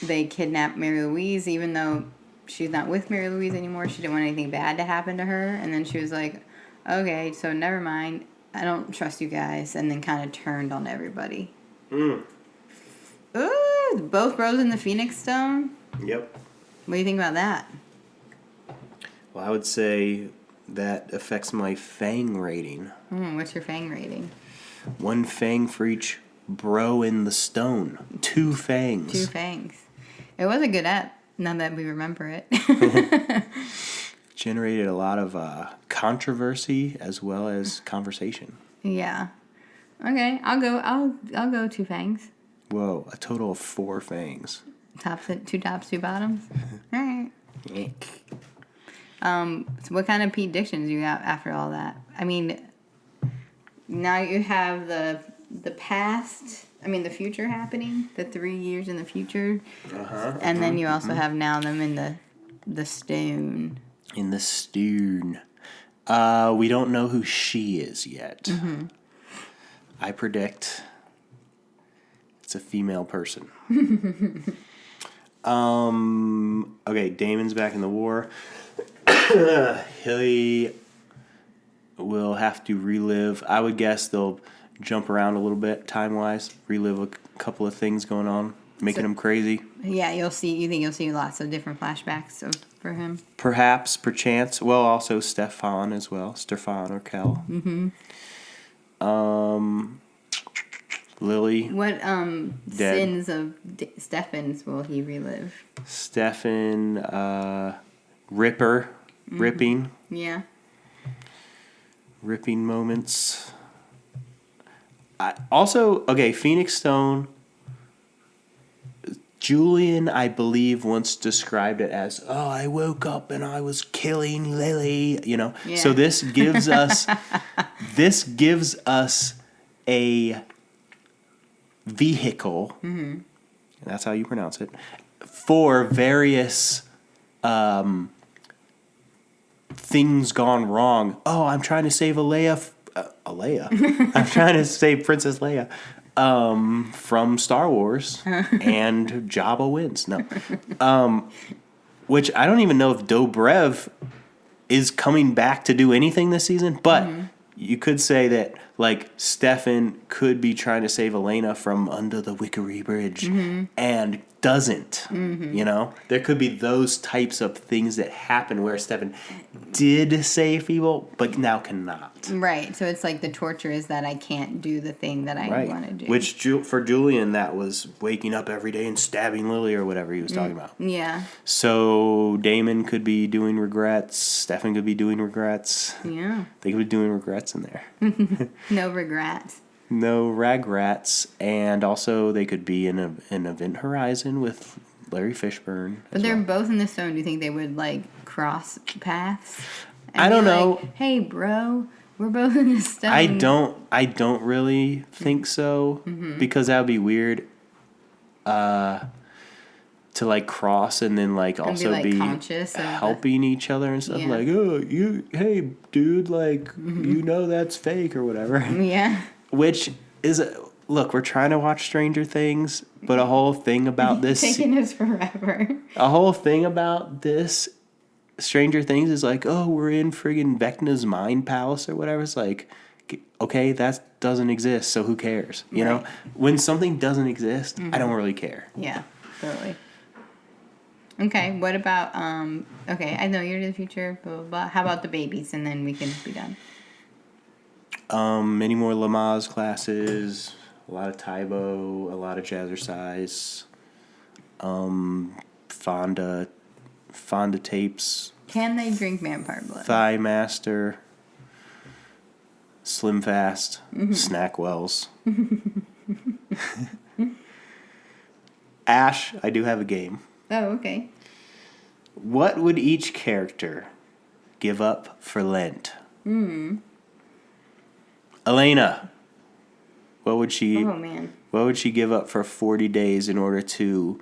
they kidnapped Mary Louise, even though she's not with Mary Louise anymore. She didn't want anything bad to happen to her, and then she was like, okay, so never mind, I don't trust you guys, and then kind of turned on everybody. Ooh, both bros in the Phoenix Stone? Yep. What do you think about that? Well, I would say that affects my fang rating. What's your fang rating? 1 fang for each bro in the stone. 2 fangs. 2 fangs. It was a good app, now that we remember it. Generated a lot of controversy as well as conversation. Yeah. Okay, I'll go 2 fangs. Whoa, a total of 4 fangs. Two tops, two bottoms. All right. So what kind of Pete-dictions you got after all that? I mean, now you have the past. I mean, the future happening. The 3 years in the future. And then you also have now them in the stone. In the stone. We don't know who she is yet. I predict it's a female person. Okay, Damon's back in the war. He will have to relive. I would guess they'll jump around a little bit time-wise, relive a couple of things going on, making him crazy. Yeah, you think you'll see lots of different flashbacks for him? Perhaps, perchance. Well, also Stefan as well. Stefan or Kel. Lily. What sins of Stefan's will he relive? Stefan, Ripper. Ripping. Yeah. Ripping moments. Phoenix Stone. Julian, I believe, once described it as, I woke up and I was killing Lily, Yeah. So this gives us a vehicle, and that's how you pronounce it, for various things gone wrong. Oh, I'm trying to save Alea. I'm trying to save Princess Leia from Star Wars, and Jabba wins. No. Which I don't even know if Dobrev is coming back to do anything this season, but you could say that, like, Stefan could be trying to save Elena from under the Wickery Bridge and doesn't, There could be those types of things that happen where Stefan did save people, but now cannot. Right, so it's like the torture is that I can't do the thing that I want to do. Which, for Julian, that was waking up every day and stabbing Lily or whatever he was talking about. Yeah. So Damon could be doing regrets. Stefan could be doing regrets. Yeah. They could be doing regrets in there. No regrets. No regrets. And also they could be in an Event Horizon with Larry Fishburne. But they're both in the stone. Do you think they would, like, cross paths? I don't know. Like, hey, bro, we're both in the stone. I don't really think so, because that would be weird to, like, cross and then, like, also be conscious of helping each other and stuff. Like, hey, dude, like, that's fake or whatever. Yeah. Which is, look, we're trying to watch Stranger Things, but a whole thing about this... Taking us forever. A whole thing about this Stranger Things is like, we're in friggin' Vecna's mind palace or whatever. It's like, okay, that doesn't exist, so who cares? You know? When something doesn't exist, I don't really care. Yeah, totally. Okay, what about, okay, I know you're to the future, blah, blah, blah. How about the babies, and then we can be done? Many more Lamaze classes, a lot of Tybo, a lot of Jazzercise, Fonda tapes. Can they drink vampire blood? Thigh Master, Slim Fast, Snack Wells. Ash, I do have a game. Oh, okay. What would each character give up for Lent? Elena, what would she? Oh man. What would she give up for 40 days in order to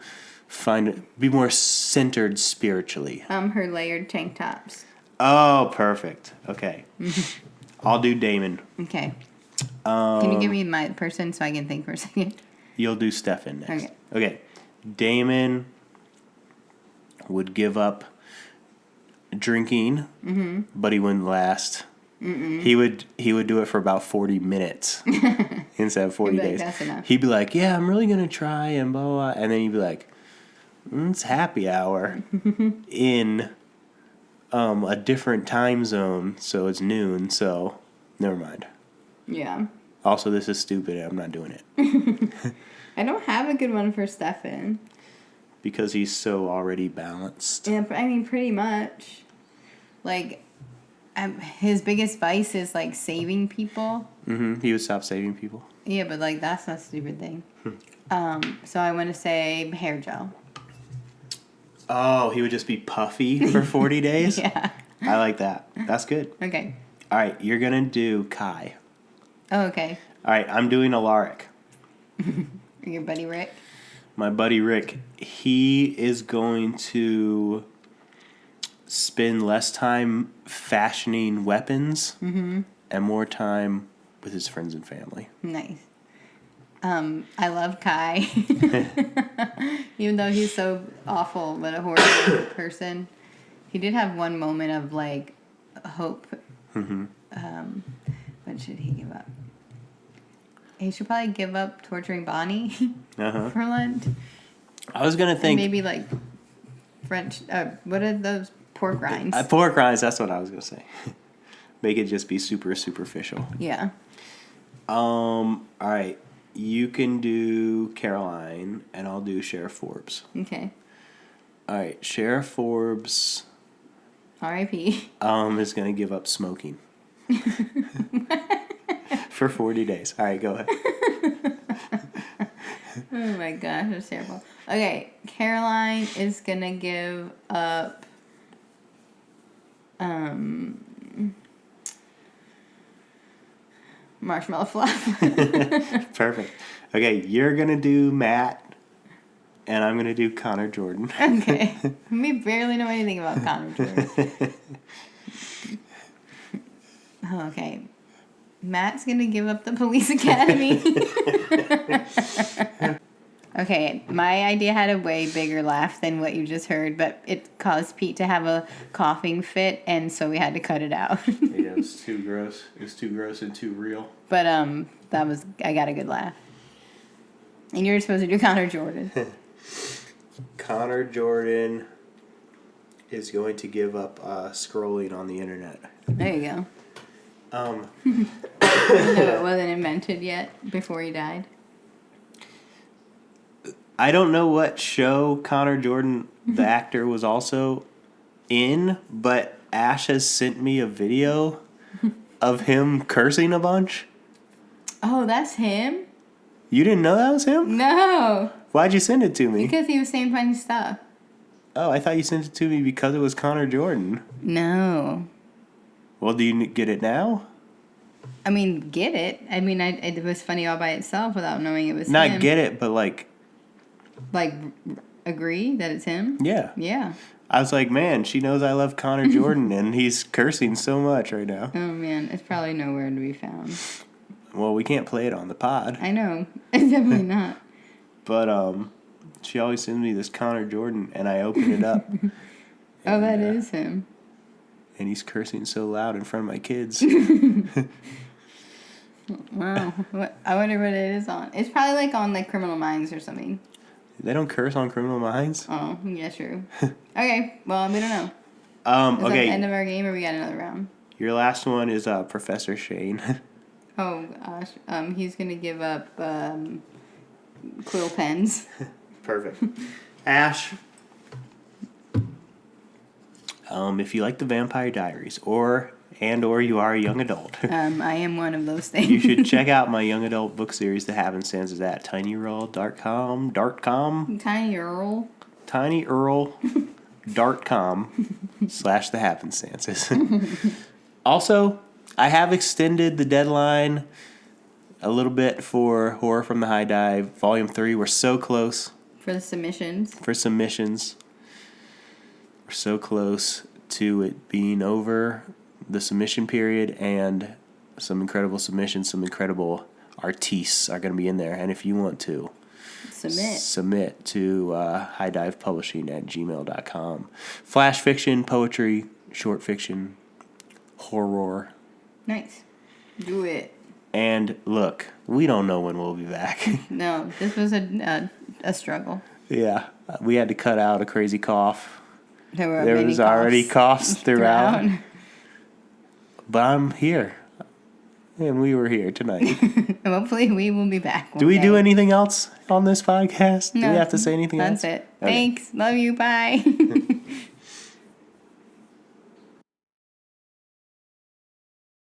be more centered spiritually? Her layered tank tops. Oh, perfect. Okay. I'll do Damon. Okay. Can you give me my person so I can think for a second? You'll do Stefan next. Okay. Damon would give up drinking, but he wouldn't last. He would do it for about 40 minutes instead of 40 days. That's enough. He'd be like, yeah, I'm really going to try and blah, blah, blah. And then he'd be like, it's happy hour in a different time zone, so it's noon, so never mind. Yeah. Also, this is stupid. I'm not doing it. I don't have a good one for Stefan. Because he's so already balanced. Yeah, I mean, pretty much. Like, his biggest vice is, like, saving people. He would stop saving people. Yeah, but, like, that's not a stupid thing. So I want to say hair gel. Oh, he would just be puffy for 40 days? Yeah. I like that. That's good. Okay. All right, you're going to do Kai. Oh, okay. All right, I'm doing Alaric. Your buddy Rick. My buddy Rick, he is going to spend less time fashioning weapons and more time with his friends and family. Nice. I love Kai. Even though he's so awful, but a horrible person. He did have one moment of, like, hope. What should he give up? He should probably give up torturing Bonnie for Lent. I was going to think... Maybe, like, French... what are those? Pork rinds. Pork rinds, that's what I was going to say. Make it just be super superficial. Yeah. All right. You can do Caroline, and I'll do Sheriff Forbes. Okay. All right. Sheriff Forbes... R.I.P. is going to give up smoking. For 40 days. All right, go ahead. Oh my gosh, that's terrible. Okay, Caroline is going to give up... marshmallow fluff. Perfect. Okay, you're going to do Matt, and I'm going to do Connor Jordan. Okay. We barely know anything about Connor Jordan. Oh, okay. Matt's going to give up the police academy. Okay, my idea had a way bigger laugh than what you just heard, but it caused Pete to have a coughing fit, and so we had to cut it out. Yeah, it was too gross. It was too gross and too real. But I got a good laugh. And you're supposed to do Connor Jordan. Connor Jordan is going to give up scrolling on the internet. There you go. It wasn't invented yet before he died. I don't know what show Connor Jordan, the actor, was also in, but Ash has sent me a video of him cursing a bunch. Oh, that's him? You didn't know that was him? No. Why'd you send it to me? Because he was saying funny stuff. Oh, I thought you sent it to me because it was Connor Jordan. No. Well, do you get it now? I mean, get it. I mean, it was funny all by itself without knowing it was him. Not get it, but like... Like, agree that it's him? Yeah. Yeah. I was like, man, she knows I love Connor Jordan, and he's cursing so much right now. Oh, man. It's probably nowhere to be found. Well, we can't play it on the pod. I know. It's definitely not. But, she always sends me this Connor Jordan, and I open it up. Oh, that is him. And he's cursing so loud in front of my kids. Wow. I wonder what it is on. It's probably like on like Criminal Minds or something. They don't curse on Criminal Minds? Oh, yeah, true. Okay, well, we don't know. Is that Okay. the end of our game, or we got another round? Your last one is Professor Shane. Oh, gosh. He's going to give up quill pens. Perfect. Ash. If you like the Vampire Diaries, or you are a young adult, I am one of those things. you should check out my young adult book series, The Happenstances, at tinyurl.com. Tiny Earl. tinyurl.com/The Happenstances. Also, I have extended the deadline a little bit for Horror from the High Dive, Volume 3. We're so close. For the submissions. For submissions. We're so close to it being over, the submission period, and some incredible submissions, some incredible artistes are going to be in there. And if you want to submit to highdivepublishing@gmail.com. Flash fiction, poetry, short fiction, horror. Nice. Do it. And look, we don't know when we'll be back. No, this was a struggle. Yeah, we had to cut out a crazy cough. There was already coughs throughout. But I'm here. And we were here tonight. Hopefully we will be back. Do we do anything else on this podcast? No, do we have to say anything else? That's it. Okay. Thanks. Love you. Bye.